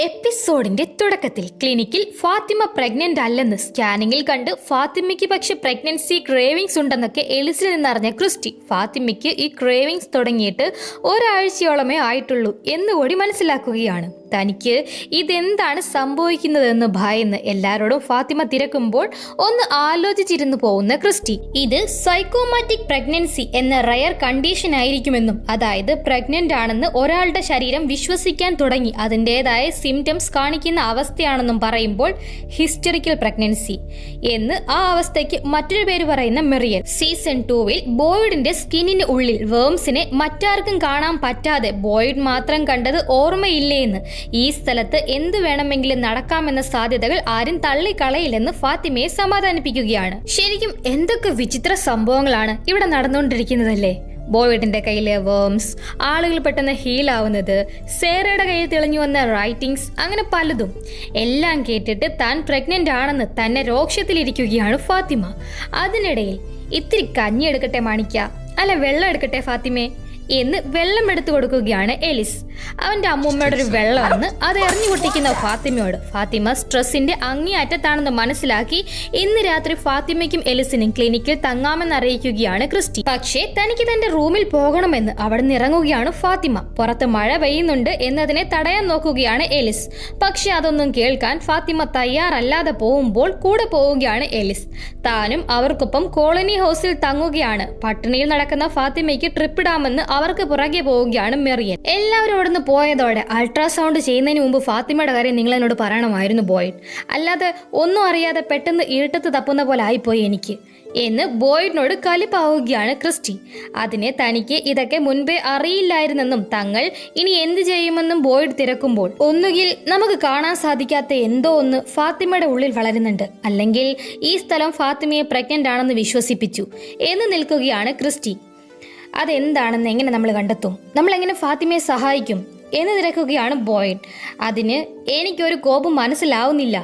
എപ്പിസോഡിന്റെ തുടക്കത്തിൽ ക്ലിനിക്കിൽ ഫാത്തിമ പ്രഗ്നന്റ് അല്ലെന്ന് സ്കാനിങ്ങിൽ കണ്ട് ഫാത്തിമയ്ക്ക് പക്ഷെ പ്രഗ്നൻസി ക്രേവിങ്സ് ഉണ്ടെന്നൊക്കെ എലിസിൽ നിന്നറിഞ്ഞ ക്രിസ്റ്റി ഫാത്തിമയ്ക്ക് ഈ ക്രേവിങ്സ് തുടങ്ങിയിട്ട് ഒരാഴ്ചയോളമേ ആയിട്ടുള്ളൂ എന്നുകൂടി മനസ്സിലാക്കുകയാണ്. തനിക്ക് ഇതെന്താണ് സംഭവിക്കുന്നതെന്ന് ഭയന്ന് എല്ലാവരോടും ഫാത്തിമ തിരക്കുമ്പോൾ ഒന്ന് ആലോചിച്ചിരുന്നു പോകുന്ന ക്രിസ്റ്റി ഇത് സൈക്കോമാറ്റിക് പ്രഗ്നൻസി എന്ന റയർ കണ്ടീഷൻ ആയിരിക്കുമെന്നും അതായത് പ്രഗ്നന്റ് ആണെന്ന് ഒരാളുടെ ശരീരം വിശ്വസിക്കാൻ തുടങ്ങി അതിൻ്റെതായ സിംറ്റംസ് കാണിക്കുന്ന അവസ്ഥയാണെന്നും പറയുമ്പോൾ ഹിസ്റ്ററിക്കൽ പ്രഗ്നൻസി എന്ന് ആ അവസ്ഥയ്ക്ക് മറ്റൊരു പേര് പറയുന്ന മെറിയൽ. സീസൺ 2-ൽ ബോയ്ഡിന്റെ സ്കിന്നിന് ഉള്ളിൽ വേംസിനെ മറ്റാർക്കും കാണാൻ പറ്റാതെ ബോയ്ഡ് മാത്രം കണ്ടത് ഓർമ്മയില്ലേന്ന് ഈ സ്ഥലത്ത് എന്ത് വേണമെങ്കിലും നടക്കാമെന്ന സാധ്യതകൾ ആരും തള്ളിക്കളയില്ലെന്ന് ഫാത്തിമയെ സമാധാനിപ്പിക്കുകയാണ്. ശരിക്കും എന്തൊക്കെ വിചിത്ര സംഭവങ്ങളാണ് ഇവിടെ നടന്നുകൊണ്ടിരിക്കുന്നതല്ലേ. ബോയ്ഡിന്റെ കയ്യിലെ വേംസ്, ആളുകൾ പെട്ടെന്ന് ഹീലാവുന്നത്, സേറയുടെ കയ്യിൽ തെളിഞ്ഞു വന്ന റൈറ്റിംഗ്സ്, അങ്ങനെ പലതും എല്ലാം കേട്ടിട്ട് താൻ പ്രഗ്നന്റ് ആണെന്ന് തന്നെ രോക്ഷത്തിലിരിക്കുകയാണ് ഫാത്തിമ. അതിനിടയിൽ ഇത്തിരി കഞ്ഞി എടുക്കട്ടെ മാണിക്ക, അല്ല വെള്ളം എടുക്കട്ടെ ഫാത്തിമേ എന്ന് വെള്ളം എടുത്തു കൊടുക്കുകയാണ് എലിസ്. അവന്റെ അമ്മൂമ്മയുടെ ഒരു വെള്ളമെന്ന് അത് എറിഞ്ഞു പൊട്ടിക്കുന്ന ഫാത്തിമയോട് ഫാത്തിമ സ്ട്രെസ്സിന്റെ അങ്ങേയറ്റത്താണെന്ന് മനസ്സിലാക്കി ഇന്ന് രാത്രി ഫാത്തിമയ്ക്കും എലിസിനും ക്ലിനിക്കിൽ തങ്ങാമെന്ന് അറിയിക്കുകയാണ് ക്രിസ്റ്റി. പക്ഷേ തനിക്ക് തന്റെ റൂമിൽ പോകണമെന്ന് അവിടെ നിന്ന് ഇറങ്ങുകയാണ് ഫാത്തിമ. പുറത്ത് മഴ പെയ്യുന്നുണ്ട് എന്നതിനെ തടയാൻ നോക്കുകയാണ് എലിസ്. പക്ഷെ അതൊന്നും കേൾക്കാൻ ഫാത്തിമ തയ്യാറല്ലാതെ പോകുമ്പോൾ കൂടെ പോവുകയാണ് എലിസ്. താനും അവർക്കൊപ്പം കോളനി ഹൗസിൽ തങ്ങുകയാണ്. പട്ടിണിയിൽ നടക്കുന്ന ഫാത്തിമയ്ക്ക് ട്രിപ്പിടാമെന്ന് അവർക്ക് പുറകെ പോവുകയാണ് മെറിയൻ. എല്ലാവരും അവിടുന്ന് പോയതോടെ അൾട്രാസൗണ്ട് ചെയ്യുന്നതിന് മുമ്പ് ഫാത്തിമയുടെ കാര്യം നിങ്ങൾ എന്നോട് പറയണമായിരുന്നു ബോയ്ഡ്, അല്ലാതെ ഒന്നും അറിയാതെ പെട്ടെന്ന് ഇരുട്ടത്ത് തപ്പുന്ന പോലെ ആയിപ്പോയി എനിക്ക് എന്ന് ബോയ്ഡിനോട് കലിപ്പാവുകയാണ് ക്രിസ്റ്റി. അതിനെ തനിക്ക് ഇതൊക്കെ മുൻപേ അറിയില്ലായിരുന്നെന്നും തങ്ങൾ ഇനി എന്ത് ചെയ്യുമെന്നും ബോയ്ഡ് തിരക്കുമ്പോൾ ഒന്നുകിൽ നമുക്ക് കാണാൻ സാധിക്കാത്ത എന്തോ ഒന്ന് ഫാത്തിമയുടെ ഉള്ളിൽ വളരുന്നുണ്ട്, അല്ലെങ്കിൽ ഈ സ്ഥലം ഫാത്തിമയെ പ്രഗ്നന്റ് ആണെന്ന് വിശ്വസിപ്പിച്ചു എന്ന് നിൽക്കുകയാണ് ക്രിസ്റ്റി. അതെന്താണെന്ന് എങ്ങനെ നമ്മൾ കണ്ടെത്തും, നമ്മൾ എങ്ങനെ ഫാത്തിമയെ സഹായിക്കും എന്ന് തിരക്കുകയാണ് ബോയ്ഡ്. അതിന് എനിക്കൊരു കോപം മനസ്സിലാവുന്നില്ല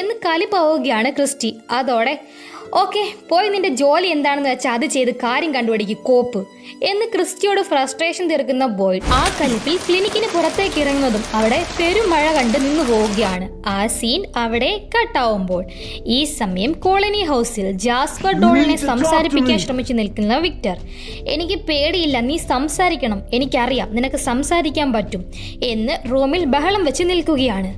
എന്ന് കലിപ്പാവുകയാണ് ക്രിസ്റ്റി. അതോടെ ഓക്കെ പോയി നിന്റെ ജോലി എന്താണെന്ന് വെച്ചാൽ അത് ചെയ്ത് കാര്യം കണ്ടുപിടിക്കും കോപ്പ് എന്ന് ക്രിസ്റ്റിയോട് ഫ്രസ്ട്രേഷൻ തീർക്കുന്ന ബോയ്ഡ് ആ കലിപ്പിൽ ക്ലിനിക്കിന് പുറത്തേക്ക് ഇറങ്ങുന്നതും അവിടെ പെരുമഴ കണ്ട് നിന്നു പോവുകയാണ്. ആ സീൻ അവിടെ കട്ടാവുമ്പോൾ ഈ സമയം കോളനി ഹൗസിൽ ജാസ്പർ ഡോളിനെ സംസാരിപ്പിക്കാൻ ശ്രമിച്ചു നിൽക്കുന്ന വിക്ടർ. എനിക്ക് പേടിയില്ല, നീ സംസാരിക്കണം, എനിക്കറിയാം നിനക്ക് സംസാരിക്കാൻ പറ്റും എന്ന് റൂമിൽ ബഹളം വെച്ച് നിൽക്കുകയാണ്.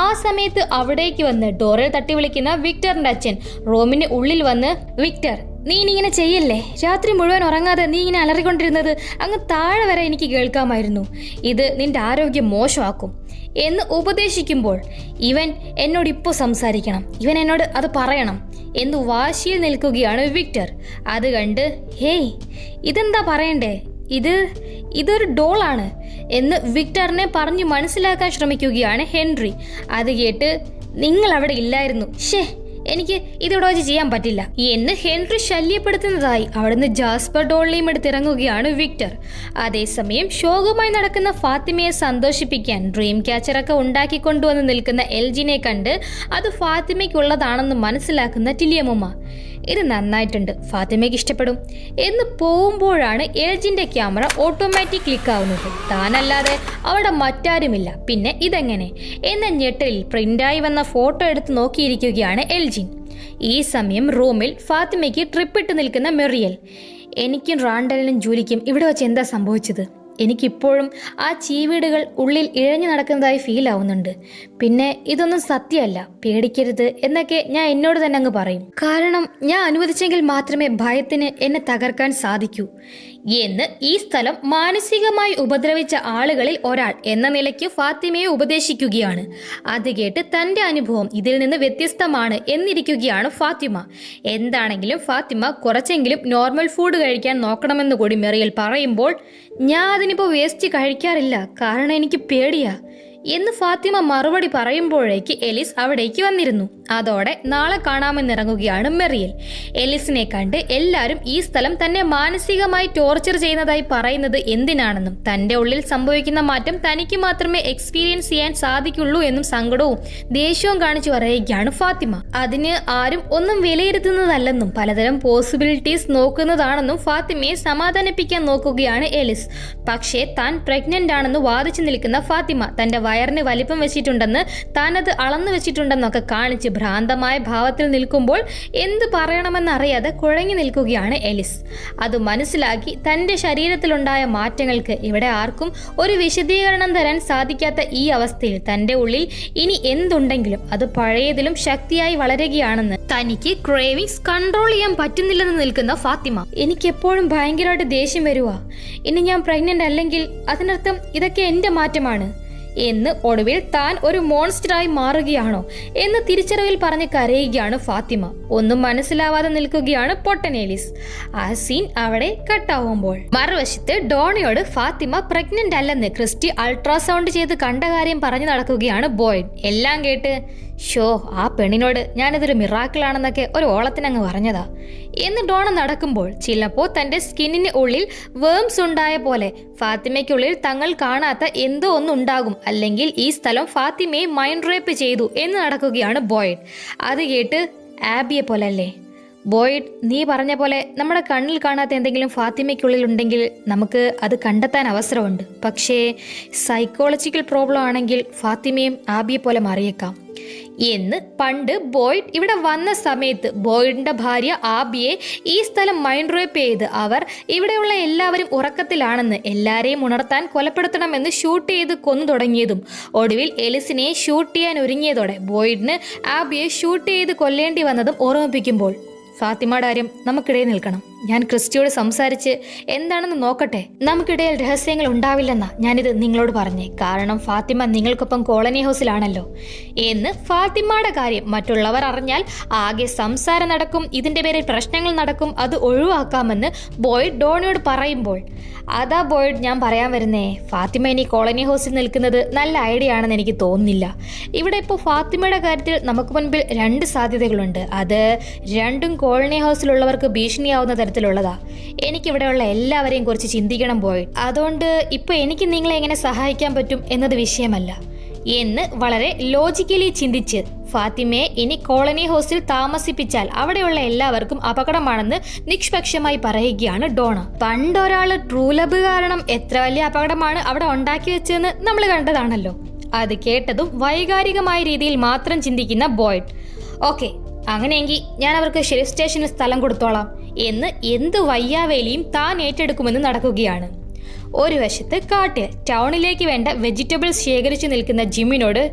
ആ സമയത്ത് അവിടേക്ക് വന്ന് ഡോറിൽ തട്ടി വിളിക്കുന്ന വിക്ടറിന്റെ അച്ഛൻ റൂമിന് ഉള്ളിൽ വന്ന് വിക്ടർ നീ ഇങ്ങനെ ചെയ്യല്ലേ, രാത്രി മുഴുവൻ ഉറങ്ങാതെ നീ ഇങ്ങനെ അലറിക്കൊണ്ടിരുന്നത് അങ്ങ് താഴെ വരെ എനിക്ക് കേൾക്കാമായിരുന്നു, ഇത് നിന്റെ ആരോഗ്യം മോശമാക്കും എന്ന് ഉപദേശിക്കുമ്പോൾ ഇവൻ എന്നോട് ഇപ്പോൾ സംസാരിക്കണം, ഇവൻ എന്നോട് അത് പറയണം എന്ന് വാശിയിൽ നിൽക്കുകയാണ് വിക്ടർ. അത് കണ്ട് ഹേയ് ഇതെന്താ പറയണ്ടേ, ഇതൊരു ഡോളാണ് എന്ന് വിക്ടറിനെ പറഞ്ഞു മനസ്സിലാക്കാൻ ശ്രമിക്കുകയാണ് ഹെൻറി. അത് കേട്ട് നിങ്ങൾ അവിടെ ഇല്ലായിരുന്നു, ഷേ എനിക്ക് ഇതിവിടെ വെച്ച് ചെയ്യാൻ പറ്റില്ല എന്ന് ഹെൻറി ശല്യപ്പെടുത്തുന്നതായി അവിടുന്ന് ജാസ്പർ ഡോളിനെയും എടുത്തിറങ്ങുകയാണ് വിക്ടർ. അതേസമയം ശോകമായി നടക്കുന്ന ഫാത്തിമയെ സന്തോഷിപ്പിക്കാൻ ഡ്രീം ക്യാച്ചറൊക്കെ ഉണ്ടാക്കിക്കൊണ്ടുവന്ന് നിൽക്കുന്ന എൽജിനെ കണ്ട് അത് ഫാത്തിമയ്ക്കുള്ളതാണെന്ന് മനസ്സിലാക്കുന്ന ടിലിയമ്മ. ഇത് നന്നായിട്ടുണ്ട്, ഫാത്തിമയ്ക്ക് ഇഷ്ടപ്പെടും എന്ന് പോകുമ്പോഴാണ് എൽജിന്റെ ക്യാമറ ഓട്ടോമാറ്റിക് ക്ലിക്ക് ആവുന്നത്. താനല്ലാതെ അവിടെ മറ്റാരുമില്ല, പിന്നെ ഇതെങ്ങനെ എന്ന ഞെട്ടലിൽ പ്രിന്റായി വന്ന ഫോട്ടോ എടുത്ത് നോക്കിയിരിക്കുകയാണ് എൽജിൻ. ഈ സമയം റൂമിൽ ഫാത്തിമയ്ക്ക് ട്രിപ്പിട്ട് നിൽക്കുന്ന മെറിയൽ. എനിക്കും റാണ്ടലിനും ജൂലിക്കും ഇവിടെ വെച്ച് എന്താ സംഭവിച്ചത്, എനിക്കിപ്പോഴും ആ ചീവീടുകൾ ഉള്ളിൽ ഇഴഞ്ഞു നടക്കുന്നതായി ഫീൽ ആവുന്നുണ്ട്. പിന്നെ ഇതൊന്നും സത്യമല്ല, പേടിക്കരുത് എന്നൊക്കെ ഞാൻ എന്നോട് തന്നെ അങ്ങ് പറയും, കാരണം ഞാൻ അനുവദിച്ചെങ്കിൽ മാത്രമേ ഭയത്തിന് എന്നെ തകർക്കാൻ സാധിക്കൂ എന്ന് ഈ സ്ഥലം മാനസികമായി ഉപദ്രവിച്ച ആളുകളിൽ ഒരാൾ എന്ന നിലയ്ക്ക് ഫാത്തിമയെ ഉപദേശിക്കുകയാണ്. അത് കേട്ട് തൻ്റെ അനുഭവം ഇതിൽ നിന്ന് വ്യത്യസ്തമാണ് എന്നിരിക്കുകയാണ് ഫാത്തിമ. എന്താണെങ്കിലും ഫാത്തിമ കുറച്ചെങ്കിലും നോർമൽ ഫുഡ് കഴിക്കാൻ നോക്കണമെന്ന് കൂടി മെറിയൽ പറയുമ്പോൾ ഞാൻ അതിനിപ്പോൾ വേസ്റ്റ് കഴിക്കാറില്ല, കാരണം എനിക്ക് പേടിയാ എന്ന് ഫാത്തിമ മറുപടി പറയുമ്പോഴേക്ക് എലിസ് അവിടേക്ക് വന്നിരുന്നു. അതോടെ നാളെ കാണാമെന്നിറങ്ങുകയാണ് മെറിയൽ. എലിസിനെ കണ്ട് എല്ലാവരും ഈ സ്ഥലം തന്നെ മാനസികമായി ടോർച്ചർ ചെയ്യുന്നതായി പറയുന്നത് എന്തിനാണെന്നും തന്റെ ഉള്ളിൽ സംഭവിക്കുന്ന മാറ്റം തനിക്ക് മാത്രമേ എക്സ്പീരിയൻസ് ചെയ്യാൻ സാധിക്കുള്ളൂ എന്നും സങ്കടവും ദേഷ്യവും കാണിച്ചു പറയുകയാണ് ഫാത്തിമ. അതിന് ആരും ഒന്നും വിലയിരുത്തുന്നതല്ലെന്നും പലതരം പോസിബിലിറ്റീസ് നോക്കുന്നതാണെന്നും ഫാത്തിമയെ സമാധാനിപ്പിക്കാൻ നോക്കുകയാണ് എലിസ്. പക്ഷേ താൻ പ്രഗ്നന്റ് ആണെന്ന് വാദിച്ചു നിൽക്കുന്ന ഫാത്തിമ തന്റെ വയറിന് വലിപ്പം വെച്ചിട്ടുണ്ടെന്ന് താനത് അളന്നു വെച്ചിട്ടുണ്ടെന്നൊക്കെ കാണിച്ച് ഭ്രാന്തമായ ഭാവത്തിൽ നിൽക്കുമ്പോൾ എന്ത് പറയണമെന്നറിയാതെ കുഴങ്ങി നിൽക്കുകയാണ് എലിസ്. അത് മനസ്സിലാക്കി തന്റെ ശരീരത്തിലുണ്ടായ മാറ്റങ്ങൾക്ക് ഇവിടെ ആർക്കും ഒരു വിശദീകരണം തരാൻ സാധിക്കാത്ത ഈ അവസ്ഥയിൽ തന്റെ ഉള്ളിൽ ഇനി എന്തുണ്ടെങ്കിലും അത് പഴയതിലും ശക്തിയായി വളരുകയാണെന്ന് തനിക്ക് ക്രേവിങ്സ് കൺട്രോൾ ചെയ്യാൻ പറ്റുന്നില്ലെന്ന് നിൽക്കുന്ന ഫാത്തിമ. എനിക്കെപ്പോഴും ഭയങ്കരമായിട്ട് ദേഷ്യം വരുവാ. ഇനി ഞാൻ പ്രഗ്നന്റ് അല്ലെങ്കിൽ അതിനർത്ഥം ഇതൊക്കെ എന്റെ മാറ്റമാണ് എന്ന് ഒടുവിൽ താൻ ഒരു മോൺസ്റ്ററായി മാറുകയാണോ എന്ന് തിരിച്ചറിവിൽ പറഞ്ഞ് കരയുകയാണ് ഫാത്തിമ. ഒന്നും മനസ്സിലാവാതെ നിൽക്കുകയാണ് പൊട്ടനേലിസ്. ആ സീൻ അവിടെ കട്ടാവുമ്പോൾ മറുവശത്ത് ഡോണിയോട് ഫാത്തിമ പ്രഗ്നന്റ് അല്ലെന്ന് ക്രിസ്റ്റി അൾട്രാസൗണ്ട് ചെയ്ത് കണ്ട കാര്യം പറഞ്ഞു നടക്കുകയാണ് ബോയ്ഡ്. എല്ലാം കേട്ട് ആ പെണ്ണിനോട് ഞാനിതൊരു മിറാക്കിളാണെന്നൊക്കെ ഒരു ഓളത്തിനങ്ങ് പറഞ്ഞതാ എന്ന് ഡോണ നടക്കുമ്പോൾ ചിലപ്പോൾ തന്റെ സ്കിന്നിന് ഉള്ളിൽ വേംസ് ഉണ്ടായ പോലെ ഫാത്തിമയ്ക്കുള്ളിൽ തങ്ങൾ കാണാത്ത എന്തോ ഒന്നുണ്ടാകും, അല്ലെങ്കിൽ ഈ സ്ഥലം ഫാത്തിമയെ മൈൻഡ് റേപ്പ് ചെയ്തു എന്ന് നടക്കുകയാണ് ബോയ്ഡ്. അത് കേട്ട് ആബിയെ പോലല്ലേ ബോയ്ഡ്, നീ പറഞ്ഞ പോലെ നമ്മുടെ കണ്ണിൽ കാണാത്ത എന്തെങ്കിലും ഫാത്തിമയ്ക്കുള്ളിൽ ഉണ്ടെങ്കിൽ നമുക്ക് അത് കണ്ടെത്താൻ അവസരമുണ്ട്. പക്ഷേ സൈക്കോളജിക്കൽ പ്രോബ്ലം ആണെങ്കിൽ ഫാത്തിമയും ആബിയെ പോലെ മാറിയേക്കാം എന്ന് പണ്ട് ബോയ്ഡ് ഇവിടെ വന്ന സമയത്ത് ബോയ്ഡിന്റെ ഭാര്യ ആബിയെ ഈ സ്ഥലം മൈൻഡ് റേപ്പ് ചെയ്ത് അവർ ഇവിടെയുള്ള എല്ലാവരും ഉറക്കത്തിലാണെന്ന് എല്ലാരെയും ഉണർത്താൻ കൊലപ്പെടുത്തണമെന്ന് ഷൂട്ട് ചെയ്ത് കൊന്നു തുടങ്ങിയതും ഒടുവിൽ എലിസിനെ ഷൂട്ട് ചെയ്യാൻ ഒരുങ്ങിയതോടെ ബോയ്ഡിന് ആബിയെ ഷൂട്ട് ചെയ്ത് കൊല്ലേണ്ടി വന്നതും ഓർമ്മിപ്പിക്കുമ്പോൾ ഫാത്തിമയുടെ കാര്യം നമുക്കിടയിൽ നിൽക്കണം. ഞാൻ ക്രിസ്റ്റിയോട് സംസാരിച്ച് എന്താണെന്ന് നോക്കട്ടെ. നമുക്കിടയിൽ രഹസ്യങ്ങൾ ഉണ്ടാവില്ലെന്നാ ഞാനിത് നിങ്ങളോട് പറഞ്ഞേ. കാരണം ഫാത്തിമ നിങ്ങൾക്കൊപ്പം കോളനി ഹൗസിലാണല്ലോ എന്ന്. ഫാത്തിമയുടെ കാര്യം മറ്റുള്ളവർ അറിഞ്ഞാൽ ആകെ സംസാരം നടക്കും, ഇതിന്റെ പേരിൽ പ്രശ്നങ്ങൾ നടക്കും, അത് ഒഴിവാക്കാമെന്ന് ബോയ്ഡ് ഡോണിയോട് പറയുമ്പോൾ അതാ ബോയ്ഡ് ഞാൻ പറയാൻ വരുന്നേ. ഫാത്തിമ ഇനി കോളനി ഹൗസിൽ നിൽക്കുന്നത് നല്ല ഐഡിയ ആണെന്ന് എനിക്ക് തോന്നുന്നില്ല. ഇവിടെ ഇപ്പോൾ ഫാത്തിമയുടെ കാര്യത്തിൽ നമുക്ക് മുൻപിൽ രണ്ട് സാധ്യതകളുണ്ട്. അത് രണ്ടും കോളനി ഹൗസിലുള്ളവർക്ക് ഭീഷണിയാവുന്ന തരത്തിലുള്ളതാ. എനിക്കിവിടെയുള്ള എല്ലാവരെയും കുറിച്ച് ചിന്തിക്കണം ബോയ്ഡ്. അതുകൊണ്ട് ഇപ്പൊ എനിക്ക് നിങ്ങളെ എങ്ങനെ സഹായിക്കാൻ പറ്റും എന്നത് വിഷയമല്ല എന്ന് വളരെ ലോജിക്കലി ചിന്തിച്ച് ഫാത്തിമയെ ഇനി കോളനി ഹൗസിൽ താമസിപ്പിച്ചാൽ അവിടെയുള്ള എല്ലാവർക്കും അപകടമാണെന്ന് നിഷ്പക്ഷമായി പറയുകയാണ് ഡോണ. പണ്ടൊരാള് ട്രൂലബ് കാരണം എത്ര വലിയ അപകടമാണ് അവിടെ ഉണ്ടാക്കി വെച്ചതെന്ന് നമ്മൾ കണ്ടതാണല്ലോ. അത് കേട്ടതും വൈകാരികമായ രീതിയിൽ മാത്രം ചിന്തിക്കുന്ന ബോയ്ഡ് ഓക്കെ, അങ്ങനെയെങ്കിൽ ഞാൻ അവർക്ക് ഷെരീഫ് സ്റ്റേഷനിൽ സ്ഥലം കൊടുത്തോളാം എന്ന് എന്ത് വയ്യാവേലിയും താൻ ഏറ്റെടുക്കുമെന്ന് നടക്കുകയാണ്. ഒരു വശത്ത് കാട്ടിൽ ടൗണിലേക്ക് വേണ്ട വെജിറ്റബിൾസ് ശേഖരിച്ചു നിൽക്കുന്ന ജിമ്മിനോട്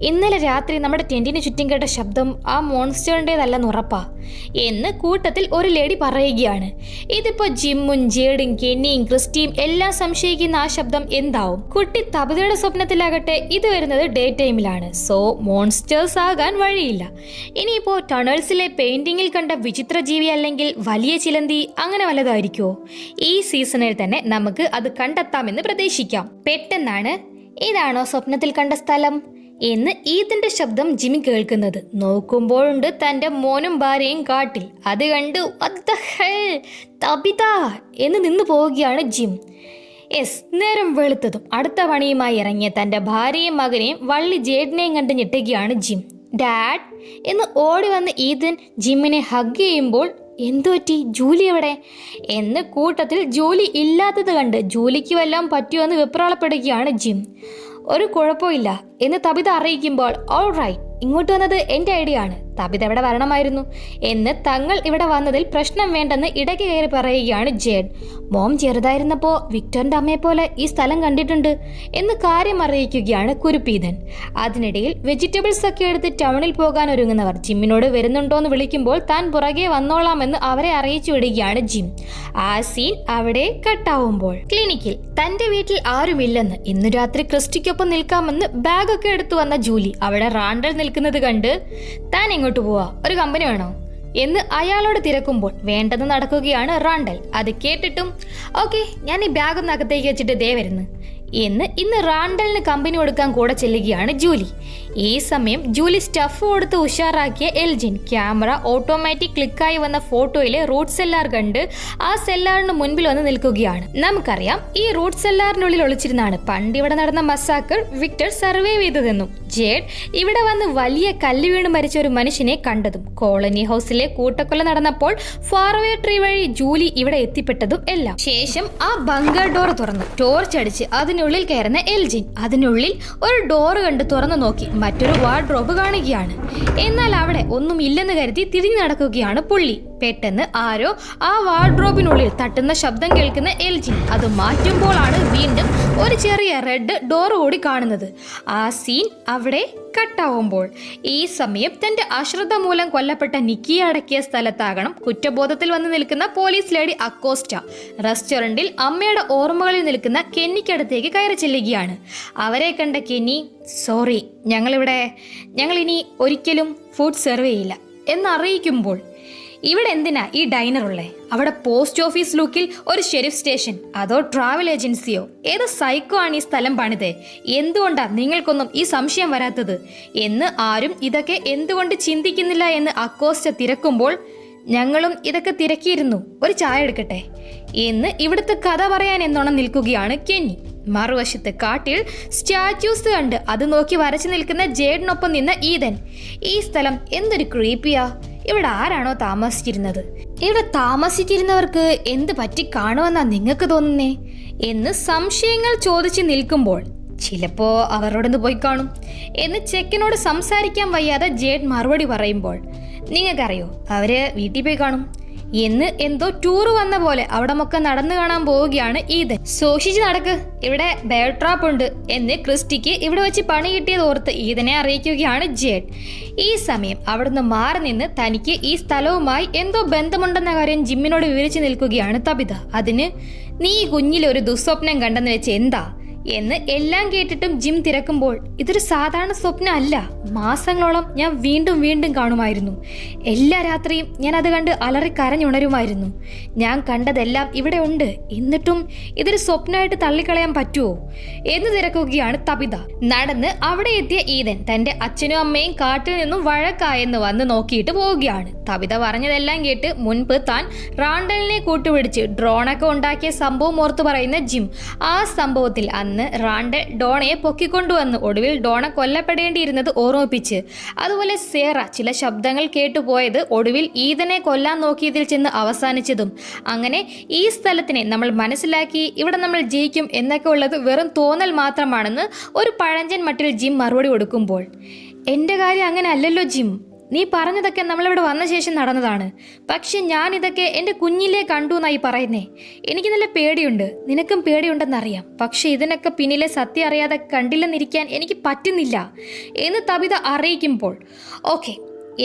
ഇന്നലെ രാത്രി നമ്മുടെ ടെന്റിന് ചുറ്റും കേട്ട ശബ്ദം ആ മോൺസ്റ്ററിൻ്റെതല്ലെന്ന് ഉറപ്പാ എന്ന് കൂട്ടത്തിൽ ഒരു ലേഡി പറയുകയാണ്. ഇതിപ്പോ ജിമ്മും ജേഡും കെന്നിയും ക്രിസ്റ്റിയും എല്ലാം സംശയിക്കുന്ന ആ ശബ്ദം എന്താവും? കുട്ടി തബിതയുടെ സ്വപ്നത്തിലാകട്ടെ ഇത് വരുന്നത് ഡേ ടൈമിലാണ്. സോ മോൺസ്റ്റേഴ്സ് ആകാൻ വഴിയില്ല. ഇനിയിപ്പോ ടണൽസിലെ പെയിന്റിങ്ങിൽ കണ്ട വിചിത്ര ജീവി അല്ലെങ്കിൽ വലിയ ചിലന്തി അങ്ങനെ വല്ലതായിരിക്കുമോ? ഈ സീസണിൽ തന്നെ നമുക്ക് അത് കണ്ടെത്താമെന്ന് പ്രതീക്ഷിക്കാം. പെട്ടെന്നാണ് ഇതാണോ സ്വപ്നത്തിൽ കണ്ട സ്ഥലം എന്ന് ഈതിന്റെ ശബ്ദം ജിമ്മി കേൾക്കുന്നത്. നോക്കുമ്പോഴുണ്ട് തന്റെ മോനും ഭാര്യയും കാട്ടിൽ. അത് കണ്ട് തബിത എന്ന് നിന്ന് പോവുകയാണ് ജിം. നേരം വെളുത്തതും അടുത്ത പണിയുമായി ഇറങ്ങിയ തന്റെ ഭാര്യയും മകനെയും വള്ളി ജേഡിനെയും കണ്ട് ഞെട്ടുകയാണ് ജിം. ഡാഡ് എന്ന് ഓടി വന്ന് ഈതൻ ജിമ്മിനെ ഹഗ് ചെയ്യുമ്പോൾ എന്തു പറ്റി, ജൂലി എവിടെ എന്ന് കൂട്ടത്തിൽ ജോലി ഇല്ലാത്തത് കണ്ട് ജൂലിക്ക് വല്ലതും പറ്റുമെന്ന് വെപ്രാളപ്പെടുകയാണ് ജിം. ഒരു കുഴപ്പമില്ല എന്ന് തബിത അറിയിക്കുമ്പോൾ ഓൾ റൈറ്റ്, ഇങ്ങോട്ട് വന്നത് എൻ്റെ ഐഡിയ ആണ്, തബിത ഇവിടെ വരണമായിരുന്നു എന്ന് തങ്ങൾ ഇവിടെ വന്നതിൽ പ്രശ്നം വേണ്ടെന്ന് ഇടയ്ക്ക് കയറി പറയുകയാണ് ജേഡ്. മോം ചെറുതായിരുന്നപ്പോൾ വിക്ടറിന്റെ അമ്മയെ പോലെ ഈ സ്ഥലം കണ്ടിട്ടുണ്ട് എന്ന് കാര്യം അറിയിക്കുകയാണ് കുരുപ്പീതൻ. അതിനിടയിൽ വെജിറ്റബിൾസ് ഒക്കെ എടുത്ത് ടൗണിൽ പോകാൻ ഒരുങ്ങുന്നവർ ജിമ്മിനോട് വരുന്നുണ്ടോന്ന് വിളിക്കുമ്പോൾ താൻ പുറകെ വന്നോളാമെന്ന് അവരെ അറിയിച്ചു വിടുകയാണ് ജിം. ആ സീൻ അവിടെ കട്ടാവുമ്പോൾ ക്ലിനിക്കിൽ തന്റെ വീട്ടിൽ ആരുമില്ലെന്ന് ഇന്നു രാത്രി ക്രിസ്റ്റിക്കൊപ്പം നിൽക്കാമെന്ന് ബാഗൊക്കെ എടുത്തു വന്ന ജൂലി അവിടെ റാണ്ടൽ നിൽക്കുന്നത് കണ്ട് താൻ എങ്ങോട്ട് പോവാ, ഒരു കമ്പനി വേണോ എന്ന് അയാളോട് തിരക്കുമ്പോൾ വേണ്ടെന്ന് നടക്കുകയാണ് റാണ്ടൽ. അത് കേട്ടിട്ടും ഓക്കെ ഞാൻ ഈ ബാഗ് ഒന്ന് അകത്തേക്ക് വെച്ചിട്ട് ദേ വരുന്നു എന്ന് ഇന്ന് റാണ്ടലിന് കമ്പനി കൊടുക്കാൻ കൂടെ ചെല്ലുകയാണ് ജൂലി. ഈ സമയം ജൂലി സ്റ്റഫ് കൊടുത്ത് ഉഷാറാക്കിയ എൽജിൻ ക്യാമറ ഓട്ടോമാറ്റിക് ക്ലിക്കായി വന്ന ഫോട്ടോയിലെ റൂട്ട് സെല്ലാർ കണ്ട് ആ സെല്ലാറിന് മുൻപിൽ വന്ന് നിൽക്കുകയാണ്. നമുക്കറിയാം ഈ റൂട്ട് സെല്ലാറിനുള്ളിൽ ഒളിച്ചിരുന്നാണ് പണ്ട് ഇവിടെ നടന്ന മസാക്കർ വിക്ടർ സർവൈവ് ചെയ്തതെന്നും ജേഡ് ഇവിടെ വന്ന് വലിയ കല്ല് വീണ് മരിച്ച ഒരു മനുഷ്യനെ കണ്ടതും കോളനി ഹൗസിലെ കൂട്ടക്കൊല നടന്നപ്പോൾ ഫാർവേ ട്രീ വഴി ജൂലി ഇവിടെ എത്തിപ്പെട്ടതും എല്ലാം. ശേഷം ആ ബങ്കർ ഡോർ തുറന്നു ടോർച്ച് അടിച്ച് അതിനുള്ളിൽ കയറുന്ന എൽജിൻ അതിനുള്ളിൽ ഒരു ഡോർ കണ്ട് തുറന്നു നോക്കി മറ്റൊരു വാർഡ്രോബ് കാണുകയാണ്. എന്നാൽ അവിടെ ഒന്നും ഇല്ലെന്ന് കരുതി തിരിഞ്ഞു നടക്കുകയാണ് പുള്ളി. പെട്ടെന്ന് ആരോ ആ വാർഡ്രോബിനുള്ളിൽ തട്ടുന്ന ശബ്ദം കേൾക്കുന്ന എൽജിൻ അത് മാറ്റുമ്പോഴാണ് വീണ്ടും ഒരു ചെറിയ റെഡ് ഡോർ കൂടി കാണുന്നത്. ആ സീൻ അവിടെ കട്ടാവുമ്പോൾ ഈ സമയം തന്റെ അശ്രദ്ധ മൂലം കൊല്ലപ്പെട്ട നിക്കിയെ അടക്കിയ സ്ഥലത്താകണം കുറ്റബോധത്തിൽ വന്ന് നിൽക്കുന്ന പോലീസ് ലേഡി അക്കോസ്റ്റ റെസ്റ്റോറന്റിൽ അമ്മയുടെ ഓർമ്മകളിൽ നിൽക്കുന്ന കെന്നിക്കടുത്തേക്ക് കയറി ചെല്ലുകയാണ്. അവരെ കണ്ട കെന്നി, സോറി, ഞങ്ങൾ ഇനി ഒരിക്കലും ഫുഡ് സെർവ് ചെയ്യില്ല എന്നറിയിക്കുമ്പോൾ ഇവിടെ എന്തിനാ ഈ ഡൈനർ ഉള്ളേ? അവിടെ പോസ്റ്റ് ഓഫീസ് ലുക്കിൽ ഒരു ഷെരീഫ് സ്റ്റേഷൻ, അതോ ട്രാവൽ ഏജൻസിയോ? ഏത് സൈക്കോ ആണ് ഈ സ്ഥലം പണിതേ? എന്തുകൊണ്ടാ നിങ്ങൾക്കൊന്നും ഈ സംശയം വരാത്തത് എന്ന് ആരും ഇതൊക്കെ എന്തുകൊണ്ട് ചിന്തിക്കുന്നില്ല എന്ന് അക്കോസ്റ്റ തിരക്കുമ്പോൾ ഞങ്ങളും ഇതൊക്കെ തിരക്കിയിരുന്നു, ഒരു ചായ എടുക്കട്ടെ എന്ന് ഇവിടുത്തെ കഥ പറയാൻ എന്നോണം നിൽക്കുകയാണ് കെന്നി. മറുവശത്ത് കാട്ടിൽ സ്റ്റാച്യൂസ് കണ്ട് അത് നോക്കി വരച്ചു നിൽക്കുന്ന ജേഡിനൊപ്പം നിന്ന ഈതൻ. ഈ സ്ഥലം എന്തൊരു ക്രീപ്പിയാ, ഇവിടെ ആരാണോ താമസിച്ചിരുന്നത്? ഇവിടെ താമസിച്ചിരുന്നവർക്ക് എന്ത് പറ്റി കാണുമെന്നാ നിങ്ങൾക്ക് തോന്നുന്നേ എന്ന് സംശയങ്ങൾ ചോദിച്ച് നിൽക്കുമ്പോൾ ചിലപ്പോ അവരോടൊന്ന് പോയി കാണും എന്ന് ചെക്കനോട് സംസാരിക്കാൻ വയ്യാതെ ജേഡ് മറുപടി പറയുമ്പോൾ നിങ്ങൾക്കറിയോ അവര് വീട്ടിൽ പോയി കാണും എന്ന് എന്തോ ടൂർ വന്ന പോലെ അവിടെ മൊക്കെ നടന്നു കാണാൻ പോവുകയാണ് ഈതൻ. സൂക്ഷിച്ച് നടക്ക്, ഇവിടെ ബെയർ ട്രാപ്പ് ഉണ്ട് എന്ന് ക്രിസ്റ്റിക്ക് ഇവിടെ വെച്ച് പണി കിട്ടിയത് ഓർത്ത് ഈതനെ അറിയിക്കുകയാണ് ജേഡ്. ഈ സമയം അവിടുന്ന് മാറി നിന്ന് തനിക്ക് ഈ സ്ഥലവുമായി എന്തോ ബന്ധമുണ്ടെന്ന കാര്യം ജിമ്മിനോട് വിവരിച്ചു നിൽക്കുകയാണ് തബിത. അതിന് നീ കുഞ്ഞിലൊരു ദുസ്വപ്നം കണ്ടെന്ന് വെച്ച് എന്താ എന്ന് എല്ലാം കേട്ടിട്ടും ജിം തിരക്കുമ്പോൾ ഇതൊരു സാധാരണ സ്വപ്നം അല്ല. മാസങ്ങളോളം ഞാൻ വീണ്ടും വീണ്ടും കാണുമായിരുന്നു. എല്ലാ രാത്രിയും ഞാൻ അത് കണ്ട് അലറി കരഞ്ഞുണരുമായിരുന്നു. ഞാൻ കണ്ടതെല്ലാം ഇവിടെ ഉണ്ട്, എന്നിട്ടും ഇതൊരു സ്വപ്നമായിട്ട് തള്ളിക്കളയാൻ പറ്റുമോ എന്ന് തിരക്കുകയാണ് തബിത. നടന്ന് അവിടെ എത്തിയ ഈതൻ തന്റെ അച്ഛനും അമ്മയും കാട്ടിൽ നിന്നും വഴക്കായെന്ന് വന്ന് നോക്കിയിട്ട് പോവുകയാണ്. തബിത പറഞ്ഞതെല്ലാം കേട്ട് മുൻപ് താൻ റാണ്ടലിനെ കൂട്ടുപിടിച്ച് ഡ്രോണൊക്കെ ഉണ്ടാക്കിയ സംഭവം ഓർത്ത് പറയുന്ന ജിം ആ സംഭവത്തിൽ അന്ന് റാണ്ടൽ ഡോണയെ പൊക്കിക്കൊണ്ടുവന്ന് ഒടുവിൽ ഡോണ കൊല്ലപ്പെടേണ്ടിയിരുന്നത് ഓർമ്മിപ്പിച്ച്, അതുപോലെ സേറ ചില ശബ്ദങ്ങൾ കേട്ടുപോയത് ഒടുവിൽ ഈതനെ കൊല്ലാൻ നോക്കിയതിൽ ചെന്ന് അവസാനിച്ചതും, അങ്ങനെ ഈ സ്ഥലത്തിനെ നമ്മൾ മനസ്സിലാക്കി ഇവിടെ നമ്മൾ ജയിക്കും എന്നൊക്കെ ഉള്ളത് വെറും തോന്നൽ മാത്രമാണെന്ന് ഒരു പഴഞ്ചൻ മട്ടിൽ ജിം മറുപടി കൊടുക്കുമ്പോൾ എൻ്റെ കാര്യം അങ്ങനെ അല്ലല്ലോ ജിം, നീ പറഞ്ഞതൊക്കെ നമ്മളിവിടെ വന്ന ശേഷം നടന്നതാണ്. പക്ഷെ ഞാൻ ഇതൊക്കെ എൻ്റെ കുഞ്ഞിലേ കണ്ടു എന്നായി പറയുന്നേ. എനിക്ക് നല്ല പേടിയുണ്ട്, നിനക്കും പേടിയുണ്ടെന്നറിയാം. പക്ഷെ ഇതിനൊക്കെ പിന്നിലെ സത്യം അറിയാതെ കണ്ടില്ലെന്നിരിക്കാൻ എനിക്ക് പറ്റുന്നില്ല എന്ന് തബിത അറിയിക്കുമ്പോൾ ഓക്കെ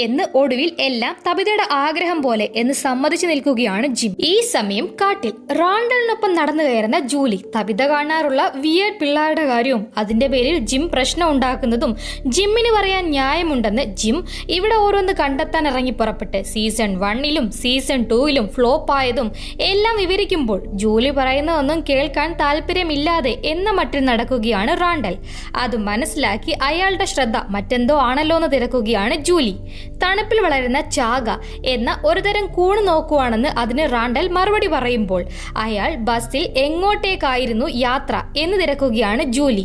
എന്ന് ഒടുവിൽ എല്ലാം തബിതയുടെ ആഗ്രഹം പോലെ എന്ന് സമ്മതിച്ചു നിൽക്കുകയാണ് ജിം. ഈ സമയം കാട്ടിൽ റാണ്ടലിനൊപ്പം നടന്നു കയറുന്ന ജൂലി തബിത കാണാറുള്ള വിയേർഡ് പിള്ളേരുടെ കാര്യവും അതിന്റെ പേരിൽ ജിം പ്രശ്നം ഉണ്ടാക്കുന്നതും ജിമ്മിന് പറയാൻ ന്യായമുണ്ടെന്ന് ജിം ഇവിടെ ഓരോന്ന് കണ്ടെത്താൻ ഇറങ്ങി പുറപ്പെട്ട് സീസൺ 1ലും സീസൺ 2ലും ഫ്ലോപ്പ് ആയതും എല്ലാം വിവരിക്കുമ്പോൾ ജൂലി പറയുന്നതൊന്നും കേൾക്കാൻ താല്പര്യമില്ലാതെ എന്ന മട്ടിൽ നടക്കുകയാണ് റാണ്ടൽ. അത് മനസ്സിലാക്കി അയാളുടെ ശ്രദ്ധ മറ്റെന്തോ ആണല്ലോ എന്ന് തിരക്കുകയാണ് ജൂലി. തണുപ്പിൽ വളരുന്ന ചാക എന്ന ഒരുതരം കൂണ് നോക്കുവാണെന്ന് അതിന് റാണ്ടൽ മറുപടി പറയുമ്പോൾ അയാൾ ബസ്സിൽ എങ്ങോട്ടേക്കായിരുന്നു യാത്ര എന്ന് തിരക്കുകയാണ് ജൂലി.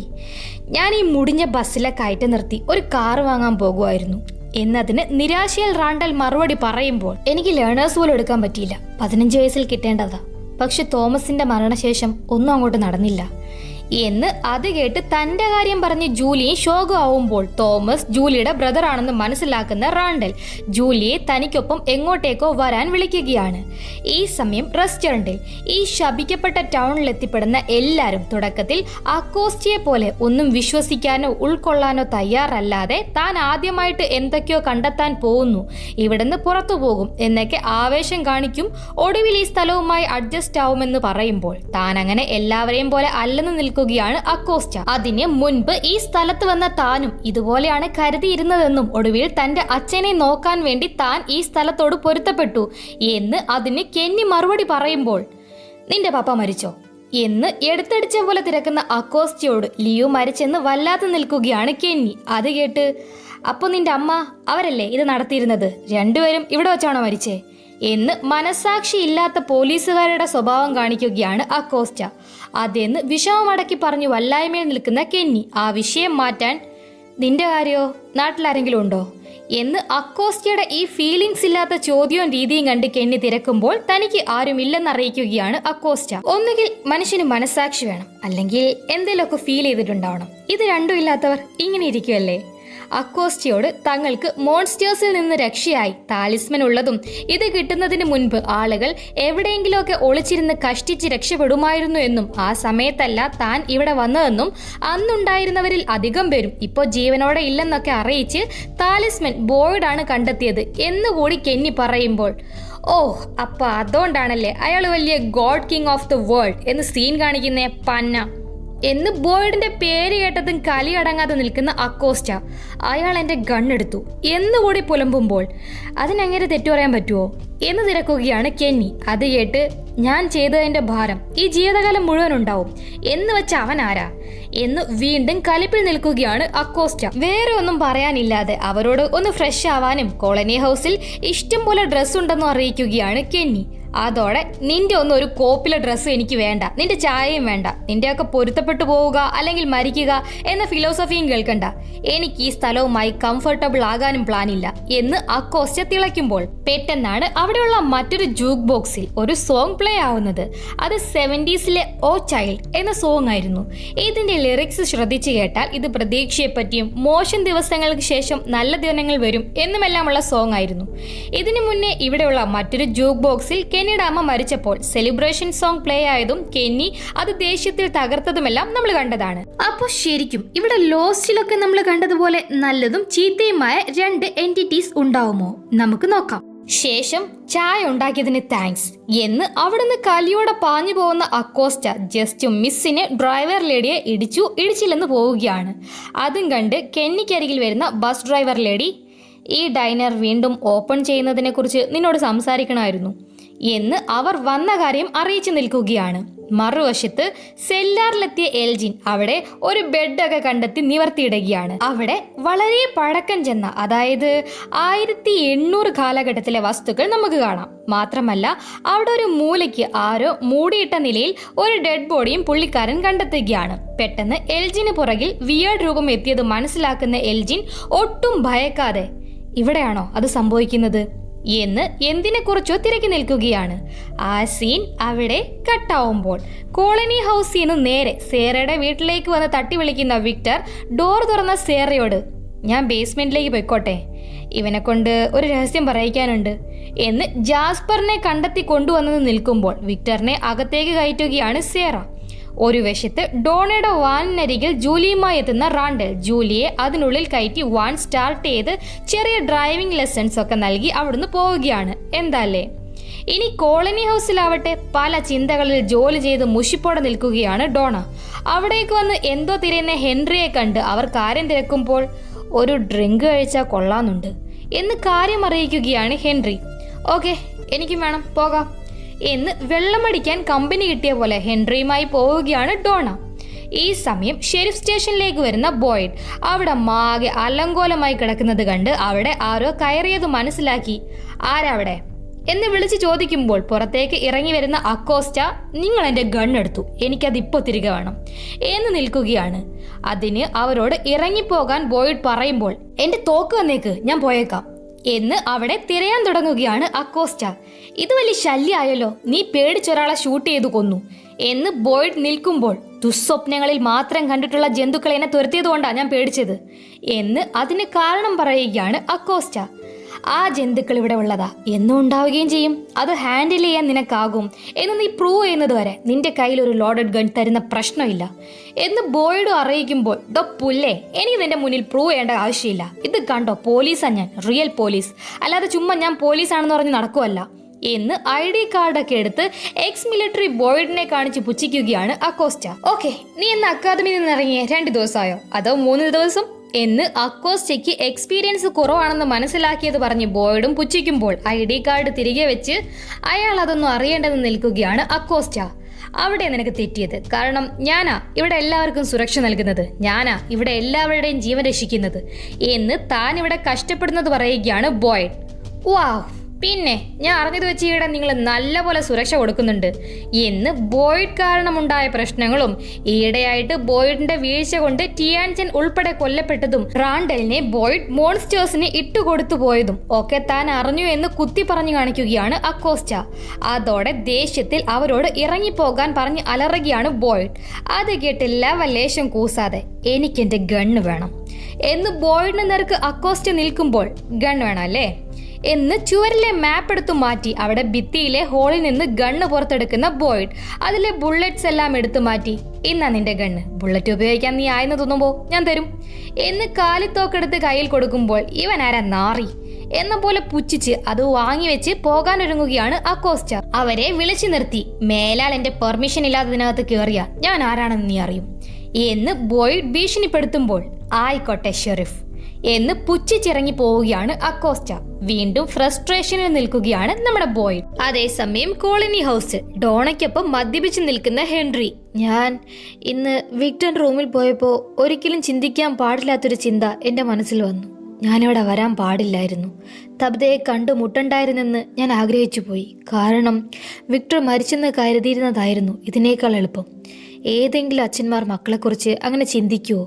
ഞാൻ ഈ മുടിഞ്ഞ ബസ്സിലെ കയറ്റി നിർത്തി ഒരു കാറ് വാങ്ങാൻ പോകുമായിരുന്നു എന്നതിന് നിരാശയിൽ റാണ്ടൽ മറുപടി പറയുമ്പോൾ എനിക്ക് ലേണേഴ്സ് പോലും എടുക്കാൻ പറ്റിയില്ല, 15 വയസ്സിൽ കിട്ടേണ്ടതാ. പക്ഷെ തോമസിന്റെ മരണശേഷം ഒന്നും അങ്ങോട്ട് നടന്നില്ല എന്ന് അത് കേട്ട് തന്റെ കാര്യം പറഞ്ഞ് ജൂലി ശോകമാവുമ്പോൾ തോമസ് ജൂലിയുടെ ബ്രദർ ആണെന്ന് മനസ്സിലാക്കുന്ന റാണ്ടൽ ജൂലിയെ തനിക്കൊപ്പം എങ്ങോട്ടേക്കോ വരാൻ വിളിക്കുകയാണ്. ഈ സമയം റെസ്റ്റോറന്റിൽ ഈ ശപിക്കപ്പെട്ട ടൗണിൽ എത്തിപ്പെടുന്ന എല്ലാവരും തുടക്കത്തിൽ അക്കോസ്റ്റിയെ പോലെ ഒന്നും വിശ്വസിക്കാനോ ഉൾക്കൊള്ളാനോ തയ്യാറല്ലാതെ താൻ ആദ്യമായിട്ട് എന്തൊക്കെയോ കണ്ടെത്താൻ പോകുന്നു, ഇവിടുന്ന് പുറത്തു പോകും എന്നൊക്കെ ആവേശം കാണിക്കും. ഒടുവിൽ ഈ സ്ഥലവുമായി അഡ്ജസ്റ്റ് ആവുമെന്ന് പറയുമ്പോൾ താൻ അങ്ങനെ എല്ലാവരെയും പോലെ അല്ലെന്ന് നിൽക്കുകയാണ് അക്കോസ്റ്റ. അതിന് മുൻപ് ഈ സ്ഥലത്ത് വന്ന താനും ഇതുപോലെയാണ് കരുതിയിരുന്നതെന്നും ഒടുവിൽ തന്റെ അച്ഛനെ നോക്കാൻ വേണ്ടി താൻ ഈ സ്ഥലത്തോട് പൊരുത്തപ്പെട്ടു എന്ന് അതിന് കെന്നി മറുപടി പറയുമ്പോൾ നിന്റെ പപ്പ മരിച്ചോ എന്ന് എടുത്തടിച്ച പോലെ തിരക്കുന്ന അക്കോസ്റ്റയോട് ലിയോ മരിച്ചെന്ന് വല്ലാതെ നിൽക്കുകയാണ് കെന്നി. അത് കേട്ട്, അപ്പോൾ നിന്റെ അമ്മ അവരല്ലേ ഇത് നടത്തിയിരുന്നത്? രണ്ടുപേരും ഇവിടെ വെച്ചാണോ മരിച്ചേ എന്ന് മനസാക്ഷി ഇല്ലാത്ത പോലീസുകാരുടെ സ്വഭാവം കാണിക്കുകയാണ് അക്കോസ്റ്റ. അതെന്ന് വിഷമമടക്കി പറഞ്ഞു വല്ലായ്മയിൽ നിൽക്കുന്ന കെന്നി ആ വിഷയം മാറ്റാൻ, നിന്റെ കാര്യോ, നാട്ടിലാരെങ്കിലും ഉണ്ടോ എന്ന് അക്കോസ്റ്റയുടെ ഈ ഫീലിങ്സ് ഇല്ലാത്ത ചോദ്യവും രീതിയും കണ്ട് കെന്നി തിരക്കുമ്പോൾ തനിക്ക് ആരും ഇല്ലെന്നറിയിക്കുകയാണ് അക്കോസ്റ്റ. ഒന്നുകിൽ മനുഷ്യന് മനസാക്ഷി വേണം, അല്ലെങ്കിൽ എന്തെങ്കിലുമൊക്കെ ഫീൽ ചെയ്തിട്ടുണ്ടാവണം. ഇത് രണ്ടും ഇല്ലാത്തവർ ഇങ്ങനെ ഇരിക്കുമല്ലേ? അക്കോസ്റ്റയോട് തങ്ങൾക്ക് മോൺസ്റ്റേഴ്സിൽ നിന്ന് രക്ഷയായി താലിസ്മൻ ഉള്ളതും ഇത് കിട്ടുന്നതിന് മുൻപ് ആളുകൾ എവിടെയെങ്കിലുമൊക്കെ ഒളിച്ചിരുന്ന് കഷ്ടിച്ച് രക്ഷപ്പെടുമായിരുന്നു എന്നും ആ സമയത്തല്ല താൻ ഇവിടെ വന്നതെന്നും അന്നുണ്ടായിരുന്നവരിൽ അധികം പേരും ഇപ്പോൾ ജീവനോടെ ഇല്ലെന്നൊക്കെ അറിയിച്ച് താലിസ്മൻ ബോയ്ഡാണ് കണ്ടെത്തിയത് എന്നുകൂടി കെന്നി പറയുമ്പോൾ, അപ്പൊ അതുകൊണ്ടാണല്ലേ അയാൾ വലിയ God king of the world എന്ന് സീൻ കാണിക്കുന്നേ പന്ന എന്ന് ബോയ്ഡിന്റെ പേര് കേട്ടതും കലി അടങ്ങാതെ നിൽക്കുന്ന അക്കോസ്റ്റ, അയാൾ എന്റെ ഗണ്ണെടുത്തു എന്നുകൂടി പുലമ്പുമ്പോൾ അതിനങ്ങനെ തെറ്റു പറയാൻ പറ്റുമോ എന്ന് തിരക്കുകയാണ് കെന്നി. അത് കേട്ട്, ഞാൻ ചെയ്തതിന്റെ ഭാരം ഈ ജീവിതകാലം മുഴുവൻ ഉണ്ടാവും എന്ന് വെച്ച അവൻ ആരാ എന്ന് വീണ്ടും കലിപ്പിൽ നിൽക്കുകയാണ് അക്കോസ്റ്റ. വേറെ ഒന്നും പറയാനില്ലാതെ അവരോട് ഒന്ന് ഫ്രഷ് ആവാനും കോളനി ഹൗസിൽ ഇഷ്ടം പോലെ ഡ്രസ് ഉണ്ടെന്നും അറിയിക്കുകയാണ് കെന്നി. അതോടെ നിന്റെ ഒന്നും ഒരു കോപ്പിലെ ഡ്രസ്സ് എനിക്ക് വേണ്ട, നിന്റെ ചായയും വേണ്ട, നിന്റെയൊക്കെ പൊരുത്തപ്പെട്ടു പോവുക അല്ലെങ്കിൽ മരിക്കുക എന്ന ഫിലോസഫിയും കേൾക്കണ്ട, എനിക്ക് ഈ സ്ഥലവുമായി കംഫർട്ടബിൾ ആകാനും പ്ലാനില്ല എന്ന് അക്കോസ്റ്റ തിളയ്ക്കുമ്പോൾ പെട്ടെന്നാണ് അവിടെയുള്ള മറ്റൊരു ജൂക്ക് ബോക്സിൽ ഒരു സോങ് പ്ലേ ആവുന്നത്. അത് 70s ഓ ചൈൽഡ് എന്ന സോങ് ആയിരുന്നു. ഇതിന്റെ ലിറിക്സ് ശ്രദ്ധിച്ചു കേട്ടാൽ ഇത് പ്രതീക്ഷയെ പറ്റിയും മോശം ദിവസങ്ങൾക്ക് ശേഷം നല്ല ദിനങ്ങൾ വരും എന്നുമെല്ലാമുള്ള സോങ് ആയിരുന്നു. ഇതിനു മുന്നേ ഇവിടെയുള്ള മറ്റൊരു ജൂക്ക് ബോക്സിൽ കെന്നിയുടെ അമ്മ മരിച്ചപ്പോൾ സെലിബ്രേഷൻ സോങ് പ്ലേ ആയതും കെന്നി അത് ദേഷ്യത്തിൽ തകർത്തതുമെല്ലാം നമ്മൾ കണ്ടതാണ്. അപ്പോൾ ശരിക്കും ഇവിടെ ലോസ്റ്റിലൊക്കെ നമ്മൾ കണ്ടതുപോലെ നല്ലതും ചീത്തയുമായ രണ്ട് എൻറ്റിറ്റീസ് ഉണ്ടാവുമോ? നമുക്ക് നോക്കാം. ശേഷം ചായ ഉണ്ടാക്കിയതിന് താങ്ക്സ് എന്ന് അവിടുന്ന് കലിയോടെ പാഞ്ഞു പോകുന്ന അക്കോസ്റ്റ ജസ്റ്റ് മിസ്സിന് ഡ്രൈവർ ലേഡിയെ ഇടിച്ചില്ലെന്ന് പോവുകയാണ്. അതും കണ്ട് കെന്നിക്കരികിൽ വരുന്ന ബസ് ഡ്രൈവർ ലേഡി, ഈ ഡൈനർ വീണ്ടും ഓപ്പൺ ചെയ്യുന്നതിനെ കുറിച്ച് നിന്നോട് സംസാരിക്കണമായിരുന്നു എന്ന് അവർ വന്ന കാര്യം അറിയിച്ചു നിൽക്കുകയാണ്. മറുവശത്ത് സെല്ലാറിലെത്തിയ എൽജിൻ അവിടെ ഒരു ബെഡൊക്കെ കണ്ടെത്തി നിവർത്തിയിടുകയാണ്. അവിടെ വളരെ പഴക്കം ചെന്ന, അതായത് 1800 കാലഘട്ടത്തിലെ വസ്തുക്കൾ നമുക്ക് കാണാം. മാത്രമല്ല അവിടെ ഒരു മൂലയ്ക്ക് ആരോ മൂടിയിട്ട നിലയിൽ ഒരു ഡെഡ് ബോഡിയും പുള്ളിക്കാരൻ കണ്ടെത്തുകയാണ്. പെട്ടെന്ന് എൽജിന് പുറകിൽ വിയേർഡ് രൂപം എത്തിയത് മനസ്സിലാക്കുന്ന എൽജിൻ ഒട്ടും ഭയക്കാതെ, ഇവിടെയാണോ അത് സംഭവിക്കുന്നത് എന്ന് എന്തിനെക്കുറിച്ചോ തിരക്കി നിൽക്കുകയാണ്. ആ സീൻ അവിടെ കട്ടാവുമ്പോൾ കോളനി ഹൗസിൽ നിന്ന് നേരെ സേറയുടെ വീട്ടിലേക്ക് വന്ന് തട്ടി വിളിക്കുന്ന വിക്ടർ ഡോർ തുറന്ന സേറയോട്, ഞാൻ ബേസ്മെന്റിലേക്ക് പോയിക്കോട്ടെ, ഇവനെ കൊണ്ട് ഒരു രഹസ്യം പറയിക്കാനുണ്ട് എന്ന് ജാസ്പറിനെ കണ്ടെത്തി കൊണ്ടുവന്ന് നിൽക്കുമ്പോൾ വിക്ടറിനെ അകത്തേക്ക് കയറ്റുകയാണ് സേറ. ഒരു വശത്ത് ഡോണയുടെ വാനിനരികിൽ ജൂലിയുമായി എത്തുന്ന റാണ്ടൽ ജൂലിയെ അതിനുള്ളിൽ കയറ്റി വാൻ സ്റ്റാർട്ട് ചെയ്ത് ചെറിയ ഡ്രൈവിംഗ് ലെസൺസ് ഒക്കെ നൽകി അവിടുന്ന് പോവുകയാണ്. എന്താല്ലേ? ഇനി കോളനി ഹൗസിലാവട്ടെ പല ചിന്തകളിൽ ജോലി ചെയ്ത് മുഷിപ്പോടെ നിൽക്കുകയാണ് ഡോണ. അവിടേക്ക് വന്ന് എന്തോ തിരയുന്ന ഹെൻറിയെ കണ്ട് അവർ കാര്യം തിരക്കുമ്പോൾ, ഒരു ഡ്രിങ്ക് കഴിച്ചാൽ കൊള്ളാന്നുണ്ട് എന്ന് കാര്യം അറിയിക്കുകയാണ് ഹെൻറി. ഓക്കെ, എനിക്കും വേണം, പോകാം എന്ന് വെള്ളമടിക്കാൻ കമ്പനി കിട്ടിയ പോലെ ഹെൻറിയുമായി പോവുകയാണ് ഡോണ. ഈ സമയം ഷെരീഫ് സ്റ്റേഷനിലേക്ക് വരുന്ന ബോയ്ഡ് അവിടെ മാകെ അലങ്കോലമായി കിടക്കുന്നത് കണ്ട് അവിടെ ആരോ കയറിയത് മനസ്സിലാക്കി, ആരവിടെ എന്ന് വിളിച്ച് ചോദിക്കുമ്പോൾ പുറത്തേക്ക് ഇറങ്ങി വരുന്ന അക്കോസ്റ്റ, നിങ്ങൾ എൻ്റെ ഗണ്ണെടുത്തു, എനിക്കത് ഇപ്പോൾ തിരികെ വേണം എന്ന് നിൽക്കുകയാണ്. അതിന് അവരോട് ഇറങ്ങിപ്പോകാൻ ബോയ്ഡ് പറയുമ്പോൾ, എൻ്റെ തോക്ക് വന്നേക്ക്, ഞാൻ പോയേക്കാം എന്ന് അവിടെ തിരയാൻ തുടങ്ങുകയാണ് അക്കോസ്റ്റ. ഇത് വലിയ ശല്യമായല്ലോ, നീ പേടിച്ചൊരാളെ ഷൂട്ട് ചെയ്തു കൊന്നു എന്ന് ബോയ്ഡ് നിൽക്കുമ്പോൾ, ദുസ്വപ്നങ്ങളിൽ മാത്രം കണ്ടിട്ടുള്ള ജന്തുക്കളെ എന്നെ തുരത്തിയത് കൊണ്ടാണ് ഞാൻ പേടിച്ചത് എന്ന് അതിന് കാരണം പറയുകയാണ് അക്കോസ്റ്റ. ആ ജന്തുക്കൾ ഇവിടെ ഉള്ളതാ, എന്നും ഉണ്ടാവുകയും ചെയ്യും, അത് ഹാൻഡിൽ ചെയ്യാൻ നിനക്കാകും എന്ന് നീ പ്രൂവ് ചെയ്യുന്നത് വരെ നിന്റെ കയ്യിൽ ഒരു ലോഡഡ് ഗൺ തരുന്ന പ്രശ്നമില്ല എന്ന് ബോയ്ഡ് അറിയിക്കുമ്പോൾ, ഡോ പുല്ലേ, എനിക്ക് നിന്റെ മുന്നിൽ പ്രൂവ് ചെയ്യേണ്ട ആവശ്യമില്ല, ഇത് കണ്ടോ, പോലീസാ ഞാൻ, റിയൽ പോലീസ്, അല്ലാതെ ചുമ്മാ ഞാൻ പോലീസാണെന്ന് പറഞ്ഞ് നടക്കുമല്ല എന്ന് ID കാർഡൊക്കെ എടുത്ത് എക്സ് മിലിറ്ററി ബോയ്ഡിനെ കാണിച്ച് പുച്ഛിക്കുകയാണ് അക്കോസ്റ്റ. ഓക്കെ, നീ ഇന്ന് അക്കാദമിയിൽ നിന്ന് ഇറങ്ങിയ 2 ദിവസമായോ അതോ 3 ദിവസം എന്ന് അക്കോസ്റ്റയ്ക്ക് എക്സ്പീരിയൻസ് കുറവാണെന്ന് മനസ്സിലാക്കിയത് പറഞ്ഞ് ബോയ്ഡും പുച്ഛിക്കുമ്പോൾ ID കാർഡ് തിരികെ വെച്ച് അയാൾ അതൊന്നും അറിയേണ്ടെന്ന് നിൽക്കുകയാണ് അക്കോസ്റ്റ. അവിടെ നിനക്ക് തെറ്റിയത്. കാരണം ഞാനാ ഇവിടെ എല്ലാവർക്കും സുരക്ഷ നൽകുന്നത്, ഞാനാ ഇവിടെ എല്ലാവരുടെയും ജീവൻ രക്ഷിക്കുന്നത് എന്ന് താൻ ഇവിടെ കഷ്ടപ്പെടുന്നത് പറയുകയാണ് ബോയ്ഡ്. വാവ്, പിന്നെ ഞാൻ അറിഞ്ഞത് വെച്ച് ഈയിടെ നിങ്ങൾ നല്ലപോലെ സുരക്ഷ കൊടുക്കുന്നുണ്ട് എന്ന്. ബോയ്ഡ് കാരണമുണ്ടായ പ്രശ്നങ്ങളും ഈയിടെയായിട്ട് ബോയ്ഡിന്റെ വീഴ്ച കൊണ്ട് ടിയാൻജൻ ഉൾപ്പെടെ കൊല്ലപ്പെട്ടതും റാണ്ടലിനെ ബോയ്ഡ് മോൺസ്റ്റേഴ്സിന് ഇട്ടുകൊടുത്തു പോയതും ഒക്കെ താൻ അറിഞ്ഞു എന്ന് കുത്തി പറഞ്ഞു കാണിക്കുകയാണ് അക്കോസ്റ്റ. അതോടെ ദേഷ്യത്തിൽ അവരോട് ഇറങ്ങിപ്പോകാൻ പറഞ്ഞ് അലറുകയാണ് ബോയ്ഡ്. അത് കേട്ട് ലവലേശം കൂസാതെ എനിക്കെന്റെ ഗണ്ണ് വേണം എന്ന് ബോയ്ഡിന് നേർക്ക് അക്കോസ്റ്റ നിൽക്കുമ്പോൾ, ഗൺ വേണം അല്ലേ എന്ന് ചുവരിലെ മാപ്പ് എടുത്തു മാറ്റി അവിടെ ഭിത്തിയിലെ ഹോളിൽ നിന്ന് ഗണ്ണ് പുറത്തെടുക്കുന്ന ബോയ്ഡ് അതിലെ ബുള്ളറ്റ്സ് എല്ലാം എടുത്തു മാറ്റി. ഇന്നാ നിന്റെ ഗണ്ണ്, ബുള്ളറ്റ് ഉപയോഗിക്കാൻ നീ ആയെന്ന് തോന്നുമ്പോ ഞാൻ തരും എന്ന് കാലിത്തോക്കെടുത്ത് കയ്യിൽ കൊടുക്കുമ്പോൾ ഇവൻ ആരാ നാറി എന്ന പോലെ പുച്ഛിച്ച് അത് വാങ്ങിവെച്ച് പോകാനൊരുങ്ങുകയാണ് അക്കോസ്റ്റ. അവരെ വിളിച്ചു നിർത്തി, മേലാൽ എന്റെ പെർമിഷൻ ഇല്ലാത്തതിനകത്ത് കയറിയ ഞാൻ ആരാണെന്ന് നീ അറിയും എന്ന് ബോയ്ഡ് ഭീഷണിപ്പെടുത്തുമ്പോൾ ആയിക്കോട്ടെ ഷെറിഫ് എന്ന് പുച്ഛിച്ചിറങ്ങി പോവുകയാണ് അക്കോസ്റ്റ. വീണ്ടും ഫ്രസ്ട്രേഷനിൽ നിൽക്കുകയാണ് നമ്മുടെ ബോയ്ഡ്. അതേസമയം കോളനി ഹൗസ് ഡോണയ്ക്കൊപ്പം മദ്യപിച്ച് നിൽക്കുന്ന ഹെൻറി. ഞാൻ ഇന്ന് വിക്ടർ റൂമിൽ പോയപ്പോൾ ഒരിക്കലും ചിന്തിക്കാൻ പാടില്ലാത്തൊരു ചിന്ത എൻ്റെ മനസ്സിൽ വന്നു. ഞാനിവിടെ വരാൻ പാടില്ലായിരുന്നു, തബ്ദയെ കണ്ടു മുട്ടണ്ടായിരുന്നെന്ന് ഞാൻ ആഗ്രഹിച്ചു പോയി. കാരണം വിക്ടർ മരിച്ചെന്ന് കരുതിയിരുന്നതായിരുന്നു ഇതിനേക്കാൾ എളുപ്പം. ഏതെങ്കിലും അച്ഛന്മാർ മക്കളെക്കുറിച്ച് അങ്ങനെ ചിന്തിക്കുവോ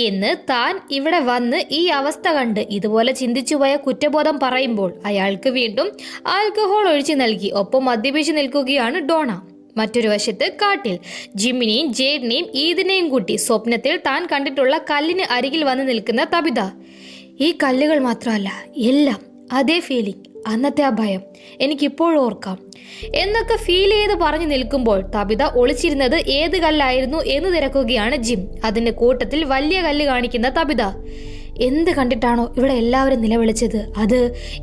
എന്ന് താൻ ഇവിടെ വന്ന് ഈ അവസ്ഥ കണ്ട് ഇതുപോലെ ചിന്തിച്ചുപോയ കുറ്റബോധം പറയുമ്പോൾ അയാൾക്ക് വീണ്ടും ആൽക്കഹോൾ ഒഴിച്ചു നൽകി ഒപ്പം മദ്യപിച്ച് നിൽക്കുകയാണ് ഡോണ. മറ്റൊരു വശത്ത് കാട്ടിൽ ജിമ്മിനെയും ജേഡിനെയും ഈദിനെയും കൂട്ടി സ്വപ്നത്തിൽ താൻ കണ്ടിട്ടുള്ള കല്ലിന് അരികിൽ വന്ന് നിൽക്കുന്ന തബിത. ഈ കല്ലുകൾ മാത്രമല്ല, എല്ലാം അതേ ഫീലിംഗ്, അന്നത്തെ ആ ഭയം എനിക്കിപ്പോഴും ഓർക്കാം എന്നൊക്കെ ഫീൽ ചെയ്ത് പറഞ്ഞു നിൽക്കുമ്പോൾ തബിത ഒളിച്ചിരുന്നത് ഏത് കല്ലായിരുന്നു എന്ന് തിരക്കുകയാണ് ജിം. അതിന്റെ കൂട്ടത്തിൽ വലിയ കല്ല് കാണിക്കുന്ന തബിത. എന്ത് കണ്ടിട്ടാണോ ഇവിടെ എല്ലാവരും നിലവിളിച്ചത്, അത്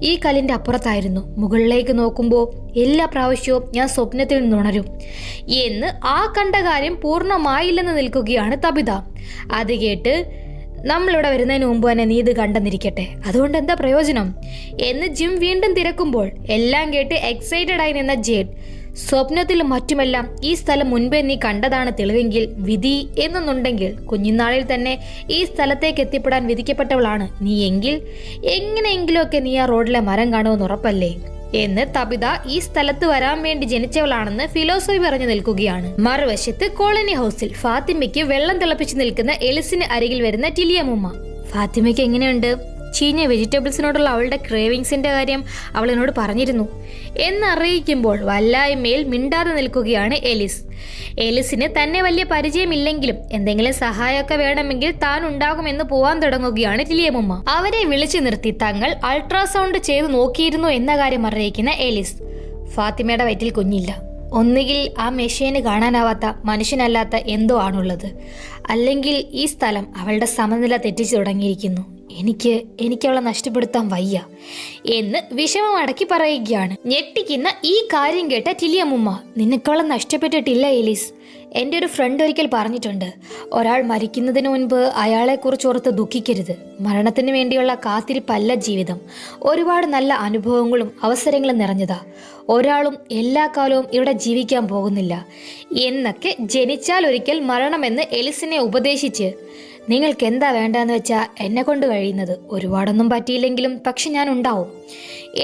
ഈ കല്ലിന്റെ അപ്പുറത്തായിരുന്നു. മുകളിലേക്ക് നോക്കുമ്പോൾ എല്ലാ പ്രാവശ്യവും ഞാൻ സ്വപ്നത്തിൽ നിന്നുണരും എന്ന് ആ കണ്ട കാര്യം പൂർണ്ണമായില്ലെന്ന് നിൽക്കുകയാണ് തബിത. അത് കേട്ട് നമ്മളിവിടെ വരുന്നതിന് മുമ്പ് തന്നെ നീ ഇത് കണ്ടെന്നിരിക്കട്ടെ, അതുകൊണ്ട് എന്താ പ്രയോജനം എന്ന് ജിം വീണ്ടും തിരക്കുമ്പോൾ എല്ലാം കേട്ട് എക്സൈറ്റഡ് ആയി നിന്ന ജേഡ്. സ്വപ്നത്തിലും മറ്റുമെല്ലാം ഈ സ്ഥലം മുൻപേ നീ കണ്ടതാണ് തെളിവെങ്കിൽ, വിധി എന്നൊന്നുണ്ടെങ്കിൽ കുഞ്ഞുനാളിൽ തന്നെ ഈ സ്ഥലത്തേക്ക് എത്തിപ്പെടാൻ വിധിക്കപ്പെട്ടവളാണ് നീ എങ്കിൽ എങ്ങനെയെങ്കിലുമൊക്കെ നീ ആ റോഡിലെ മരം കാണുമെന്ന് ഉറപ്പല്ലേ എന്ന് തബിത ഈ സ്ഥലത്ത് വരാൻ വേണ്ടി ജനിച്ചവളാണെന്ന് ഫിലോസഫി പറഞ്ഞു നിൽക്കുകയാണ്. മറുവശത്ത് കോളനി ഹൗസിൽ ഫാത്തിമയ്ക്ക് വെള്ളം തിളപ്പിച്ച് നിൽക്കുന്ന എലിസിന് അരികിൽ വരുന്ന ടിലിയമ്മ. ഫാത്തിമയ്ക്ക് എങ്ങനെയുണ്ട്? ചീഞ്ഞ വെജിറ്റബിൾസിനോടുള്ള അവളുടെ ക്രേവിങ്സിന്റെ കാര്യം അവൾ എന്നോട് പറഞ്ഞിരുന്നു എന്നറിയിക്കുമ്പോൾ വല്ലായ്മയിൽ മിണ്ടാതെ നിൽക്കുകയാണ് എലിസ്. എലിസിന് തന്നെ വലിയ പരിചയമില്ലെങ്കിലും എന്തെങ്കിലും സഹായമൊക്കെ വേണമെങ്കിൽ താൻ ഉണ്ടാകുമെന്ന് പോവാൻ തുടങ്ങുകയാണ് ടിലിയമ്മ. അവരെ വിളിച്ചു നിർത്തി തങ്ങൾ അൾട്രാസൗണ്ട് ചെയ്ത് നോക്കിയിരുന്നു എന്ന കാര്യം അറിയിക്കുന്ന എലിസ്. ഫാത്തിമയുടെ വയറ്റിൽ കുഞ്ഞില്ല. ഒന്നുകിൽ ആ മെഷീന് കാണാനാവാത്ത മനുഷ്യനല്ലാത്ത എന്തോ ആണുള്ളത്, അല്ലെങ്കിൽ ഈ സ്ഥലം അവളുടെ സമനില തെറ്റിച്ചു തുടങ്ങിയിരിക്കുന്നു. എനിക്ക് അവളെ നഷ്ടപ്പെടുത്താൻ വയ്യ എന്ന് വിഷമം അടക്കി പറയുകയാണ്. ഞെട്ടിക്കുന്ന ഈ കാര്യം കേട്ട ടിലിയമ്മ, നിനക്കവളെ നഷ്ടപ്പെട്ടിട്ടില്ല എലിസ്. എൻ്റെ ഒരു ഫ്രണ്ട് ഒരിക്കൽ പറഞ്ഞിട്ടുണ്ട്, ഒരാൾ മരിക്കുന്നതിന് മുൻപ് അയാളെക്കുറിച്ച് ഓർത്ത് ദുഃഖിക്കരുത്. മരണത്തിന് വേണ്ടിയുള്ള കാത്തിരിപ്പല്ല ജീവിതം, ഒരുപാട് നല്ല അനുഭവങ്ങളും അവസരങ്ങളും നിറഞ്ഞതാ. ഒരാളും എല്ലാ കാലവും ഇവിടെ ജീവിക്കാൻ പോകുന്നില്ല എന്നൊക്കെ ജനിച്ചാൽ ഒരിക്കൽ മരണമെന്ന് എലിസിനെ ഉപദേശിച്ച്, നിങ്ങൾക്ക് എന്താ വേണ്ടെന്ന് വെച്ചാൽ എന്നെ കൊണ്ട് കഴിയുന്നത്, ഒരുപാടൊന്നും പറ്റിയില്ലെങ്കിലും പക്ഷെ ഞാൻ ഉണ്ടാവും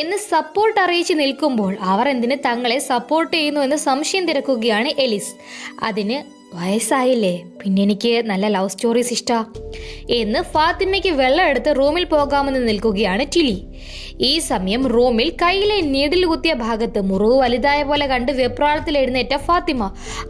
എന്ന് സപ്പോർട്ട് അറിയിച്ച് നിൽക്കുമ്പോൾ അവർ എന്തിന് തങ്ങളെ സപ്പോർട്ട് ചെയ്യുന്നു എന്ന് സംശയം തിരക്കുകയാണ് എലിസ്. അതിന് വയസ്സായില്ലേ, പിന്നെ എനിക്ക് നല്ല ലവ് സ്റ്റോറീസ് ഇഷ്ടാ എന്ന് ഫാത്തിമയ്ക്ക് വെള്ളം എടുത്ത് റൂമിൽ പോകാമെന്ന് നിൽക്കുകയാണ് ടിലി. ഈ സമയം റൂമിൽ കയ്യിലെ നീഡിൽ കുത്തിയ ഭാഗത്ത് മുറിവ് വലുതായ പോലെ കണ്ട് വെപ്രാളത്തിൽ എഴുന്നേറ്റ ഫാത്തിമ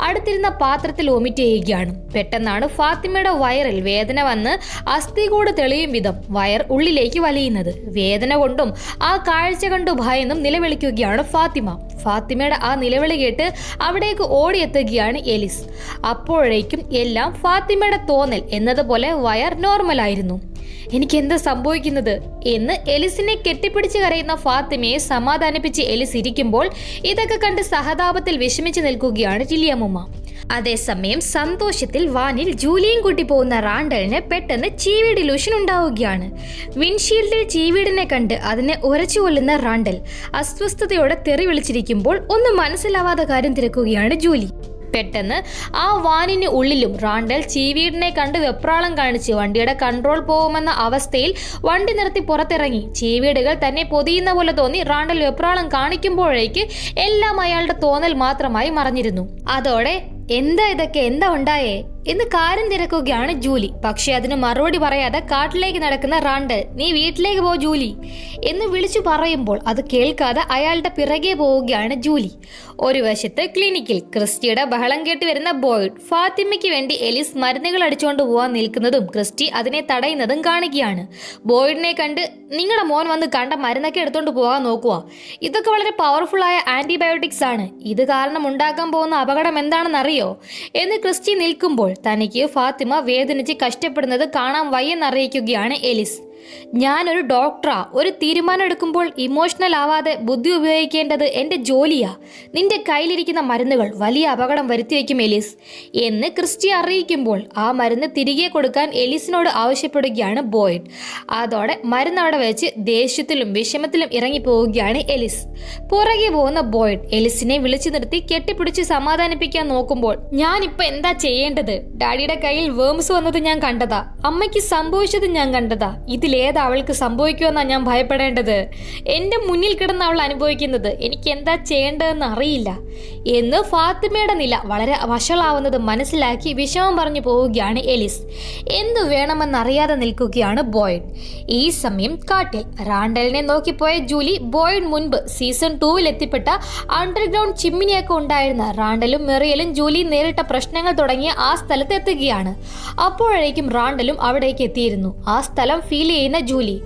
അടുത്തിരുന്ന പാത്രത്തിൽ വൊമിറ്റ് ചെയ്യുകയാണ്. പെട്ടെന്നാണ് ഫാത്തിമയുടെ വയറിൽ വേദന വന്ന് അസ്ഥി കൂട് തെളിയും വിധം വയർ ഉള്ളിലേക്ക് വലിയുന്നത്. വേദന കൊണ്ടും ആ കാഴ്ച കണ്ടു ഭയന്നും നിലവിളിക്കുകയാണ് ഫാത്തിമ. ഫാത്തിമയുടെ ആ നിലവിളി കേട്ട് അവിടേക്ക് ഓടിയെത്തുകയാണ് എലിസ്. അപ്പോഴേക്കും എല്ലാം ഫാത്തിമയുടെ തോന്നൽ എന്നതുപോലെ വയർ നോർമലായിരുന്നു. എനിക്ക് എന്താ സംഭവിക്കുന്നത് എന്ന് എലിസിനെ കെട്ടിപ്പിടിച്ച് കരയുന്ന ഫാത്തിമയെ സമാധാനിപ്പിച്ച് എലിസ് ഇരിക്കുമ്പോൾ ഇതൊക്കെ കണ്ട് സഹതാപത്തിൽ വിഷമിച്ച് നിൽക്കുകയാണ് ടിലിയമ്മ. അതേസമയം സന്തോഷത്തിൽ വാനിൽ ജൂലിയും കൂട്ടി പോകുന്ന റാണ്ടലിന് പെട്ടെന്ന് ചീവീട് ഇലൂഷൻ ഉണ്ടാവുകയാണ്. വിൻഷീൽഡിൽ ചീവീടിനെ കണ്ട് അതിനെ ഉരച്ചു കൊല്ലുന്ന റാണ്ടൽ അസ്വസ്ഥതയോടെ തെറി വിളിച്ചിരിക്കുമ്പോൾ ഒന്നും മനസ്സിലാവാത്ത കാര്യം തിരക്കുകയാണ് ജൂലി. പെട്ടെന്ന് ആ വാനിന് ഉള്ളിലും റാണ്ടൽ ചീവീടിനെ കണ്ട് വെപ്രാളം കാണിച്ച് വണ്ടിയുടെ കൺട്രോൾ പോകുമെന്ന അവസ്ഥയിൽ വണ്ടി നിർത്തി പുറത്തിറങ്ങി. ചീവീടുകൾ തന്നെ പൊതിയുന്ന പോലെ തോന്നി റാണ്ടൽ വെപ്രാളം കാണിക്കുമ്പോഴേക്ക് എല്ലാം അയാളുടെ തോന്നൽ മാത്രമായി മറഞ്ഞിരുന്നു. അതോടെ എന്താ ഇതൊക്കെ, എന്താ ഉണ്ടായേ എന്ന് കാര്യം തിരക്കുകയാണ് ജൂലി. പക്ഷെ അതിന് മറുപടി പറയാതെ കാട്ടിലേക്ക് നടക്കുന്ന റാണ്ടൽ, നീ വീട്ടിലേക്ക് പോ ജൂലി എന്ന് വിളിച്ചു പറയുമ്പോൾ അത് കേൾക്കാതെ അയാളുടെ പിറകെ പോവുകയാണ് ജൂലി. ഒരു വശത്ത് ക്ലിനിക്കിൽ ക്രിസ്റ്റിയുടെ ബഹളം കേട്ട് വരുന്ന ബോയ്ഡ് ഫാത്തിമയ്ക്ക് വേണ്ടി എലിസ് മരുന്നുകൾ അടിച്ചുകൊണ്ട് പോവാൻ നിൽക്കുന്നതും ക്രിസ്റ്റി അതിനെ തടയുന്നതും കാണുകയാണ്. ബോയ്ഡിനെ കണ്ട്, നിങ്ങളുടെ മോൻ വന്ന് കണ്ട മരുന്നൊക്കെ എടുത്തോണ്ട് പോകാൻ നോക്കുക, ഇതൊക്കെ വളരെ പവർഫുൾ ആയ ആന്റിബയോട്ടിക്സ് ആണ്, ഇത് കാരണം ഉണ്ടാക്കാൻ പോകുന്ന അപകടം എന്താണെന്ന് അറിയോ എന്ന് ക്രിസ്റ്റി നിൽക്കുമ്പോൾ തനിക്ക് ഫാത്തിമ വേദനിച്ച് കഷ്ടപ്പെടുന്നത് കാണാൻ വയ്യെന്നറിയിക്കുകയാണ് എലിസ്. ഞാനൊരു ഡോക്ടറാ, ഒരു തീരുമാനം എടുക്കുമ്പോൾ ഇമോഷണൽ ആവാതെ ബുദ്ധി ഉപയോഗിക്കേണ്ടത് എൻ്റെ ജോലിയാ. നിന്റെ കയ്യിലിരിക്കുന്ന മരുന്നുകൾ വലിയ അപകടം വരുത്തി വയ്ക്കും എലിസ് എന്ന് ക്രിസ്റ്റി അറിയിക്കുമ്പോൾ ആ മരുന്ന് തിരികെ കൊടുക്കാൻ എലിസിനോട് ആവശ്യപ്പെടുകയാണ് ബോയ്ഡ്. അതോടെ മരുന്ന് അവിടെ വെച്ച് ദേഷ്യത്തിലും വിഷമത്തിലും ഇറങ്ങിപ്പോവുകയാണ് എലിസ്. പുറകെ പോകുന്ന ബോയ്ഡ് എലിസിനെ വിളിച്ചു നിർത്തി കെട്ടിപ്പിടിച്ച് സമാധാനിപ്പിക്കാൻ നോക്കുമ്പോൾ, ഞാനിപ്പോൾ എന്താ ചെയ്യേണ്ടത്? ഡാഡിയുടെ കയ്യിൽ വേംസ് വന്നത് ഞാൻ കണ്ടതാ, അമ്മയ്ക്ക് സംഭവിച്ചത് ഞാൻ കണ്ടതാ, ഇതിലേതാ അവൾക്ക് സംഭവിക്കുമെന്നാ ഞാൻ ഭയപ്പെടേണ്ടത്? എൻ്റെ മുന്നിൽ കിടന്ന് അവൾ അനുഭവിക്കുന്നത്, എനിക്ക് എന്താ ചെയ്യേണ്ടതെന്ന് അറിയില്ല എന്ന് ഫാത്തിമയുടെ നില വളരെ വഷളാവുന്നത് മനസ്സിലാക്കി വിഷമം പറഞ്ഞു പോവുകയാണ് എലിസ്. എന്തു വേണമെന്നറിയാതെ നിൽക്കുകയാണ് ബോയ്ഡ്. ഈ സമയം കാട്ടിൽ റാണ്ടലിനെ നോക്കിപ്പോയ ജൂലി ബോയ്ഡ് മുൻപ് സീസൺ 2 എത്തിപ്പെട്ട അണ്ടർഗ്രൗണ്ട് ചിമ്മിനിയൊക്കെ ഉണ്ടായിരുന്ന റാണ്ടലും മെറിയലും ജൂലി നേരിട്ട പ്രശ്നങ്ങൾ തുടങ്ങിയ ആ സ്ഥലത്ത് എത്തുകയാണ്. അപ്പോഴേക്കും റാണ്ടലും അവിടേക്ക് എത്തിയിരുന്നു. ആ സ്ഥലം ഫീൽ ചെയ്യുന്ന ജൂലി,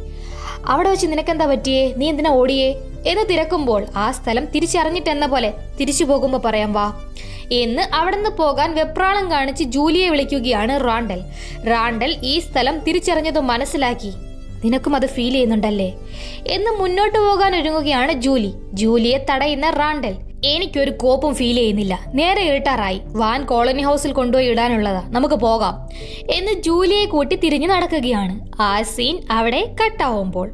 അവിടെ വെച്ച് നിനക്കെന്താ പറ്റിയേ, നീ എന്തിനാ ഓടിയേ എന്ന് തിരക്കുമ്പോൾ ആ സ്ഥലം തിരിച്ചറിഞ്ഞിട്ടെന്ന പോലെ, തിരിച്ചു പോകുമ്പോൾ പറയാം വാ എന്ന് അവിടുന്ന് പോകാൻ വെപ്രാളം കാണിച്ച് ജൂലിയെ വിളിക്കുകയാണ് റാണ്ടൽ. റാണ്ടൽ ഈ സ്ഥലം തിരിച്ചറിഞ്ഞത് മനസ്സിലാക്കി, നിനക്കും അത് ഫീൽ ചെയ്യുന്നുണ്ടല്ലേ എന്ന് മുന്നോട്ട് പോകാൻ ഒരുങ്ങുകയാണ് ജൂലി. ജൂലിയെ തടയുന്ന റാണ്ടൽ, എനിക്കൊരു കോപ്പും ഫീൽ ചെയ്യുന്നില്ല, നേരെ ഇരുട്ടാറായി, വാൻ കോളനി ഹൗസിൽ കൊണ്ടുപോയി ഇടാനുള്ളതാ, നമുക്ക് പോകാം എന്ന് ജൂലിയെ കൂട്ടി തിരിഞ്ഞു നടക്കുകയാണ്. ആ സീൻ അവിടെ കട്ടാവുമ്പോൾ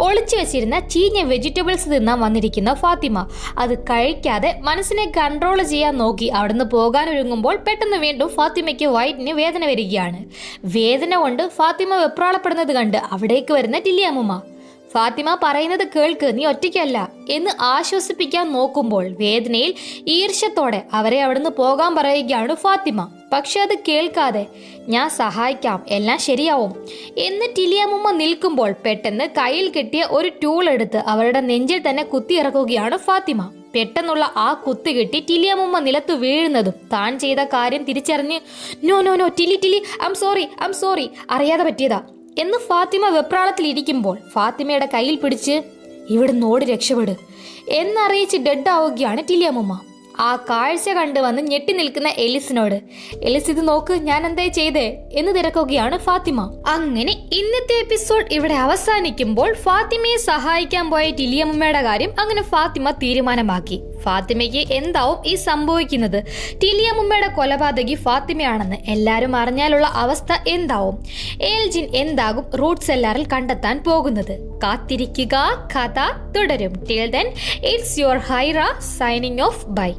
ഒളിച്ചു വെച്ചിരുന്ന ചീഞ്ഞ വെജിറ്റബിൾസ് തിന്നാൻ വന്നിരിക്കുന്ന ഫാത്തിമ അത് കഴിക്കാതെ മനസ്സിനെ കൺട്രോൾ ചെയ്യാൻ നോക്കി അവിടുന്ന് പോകാനൊരുങ്ങുമ്പോൾ പെട്ടെന്ന് വീണ്ടും ഫാത്തിമയ്ക്ക് വയറ്റിന് വേദന വരികയാണ്. വേദന കൊണ്ട് ഫാത്തിമ വെപ്രാളപ്പെടുന്നത് കണ്ട് അവിടേക്ക് വരുന്ന ടില്ലിയമ്മ, ഫാത്തിമ പറയുന്നത് കേൾക്ക്, നീ ഒറ്റയ്ക്കല്ല എന്ന് ആശ്വസിപ്പിക്കാൻ നോക്കുമ്പോൾ വേദനയിൽ ഈർഷ്യത്തോടെ അവരെ അവിടുന്ന് പോകാൻ പറയുകയാണ് ഫാത്തിമ. പക്ഷെ അത് കേൾക്കാതെ, ഞാൻ സഹായിക്കാം, എല്ലാം ശരിയാവും എന്ന് ടിലിയമ്മ നിൽക്കുമ്പോൾ പെട്ടെന്ന് കയ്യിൽ കിട്ടിയ ഒരു ടൂൾ എടുത്ത് അവരുടെ നെഞ്ചിൽ തന്നെ കുത്തിയിറക്കുകയാണ് ഫാത്തിമ. പെട്ടെന്നുള്ള ആ കുത്ത് കിട്ടി ടിലിയമ്മ നിലത്ത് വീഴുന്നതും താൻ ചെയ്ത കാര്യം തിരിച്ചറിഞ്ഞ്, നോ നോ നോ ടിലി ടിലി, ഐം സോറി, അറിയാതെ പറ്റിയതാ എന്ന് ഫാത്തിമ വെപ്രാളത്തിലിരിക്കുമ്പോൾ ഫാത്തിമയുടെ കയ്യിൽ പിടിച്ച് ഇവിടുന്ന് ഓടി രക്ഷപ്പെട് എന്നറിയിച്ച് ഡെഡ് ആവുകയാണ് ടിലിയമ്മ. ആ കാഴ്ച കണ്ടു വന്ന് ഞെട്ടി നിൽക്കുന്ന എലിസിനോട്, എലിസ് ഇത് നോക്ക്, ഞാൻ എന്താ ചെയ്തേ എന്ന് തിരക്കുകയാണ് ഫാത്തിമ. അങ്ങനെ ഇന്നത്തെ എപ്പിസോഡ് ഇവിടെ അവസാനിക്കുമ്പോൾ ഫാത്തിമയെ സഹായിക്കാൻ പോയ ടിലിയമ്മയുടെ കാര്യം അങ്ങനെ ഫാത്തിമ തീരുമാനമാക്കി. ഫാത്തിമയ്ക്ക് എന്താവും ഈ സംഭവിക്കുന്നത്? ടിലിയമ്മയുടെ കൊലപാതകി ഫാത്തിമയാണെന്ന് എല്ലാവരും അറിഞ്ഞാലുള്ള അവസ്ഥ എന്താവും? ഏൽജിൻ എന്താകും റൂട്ട് സെല്ലാറിൽ കണ്ടെത്താൻ പോകുന്നത്? കാത്തിരിക്കുക, കഥ തുടരും. Till then it's your Haira signing off. By.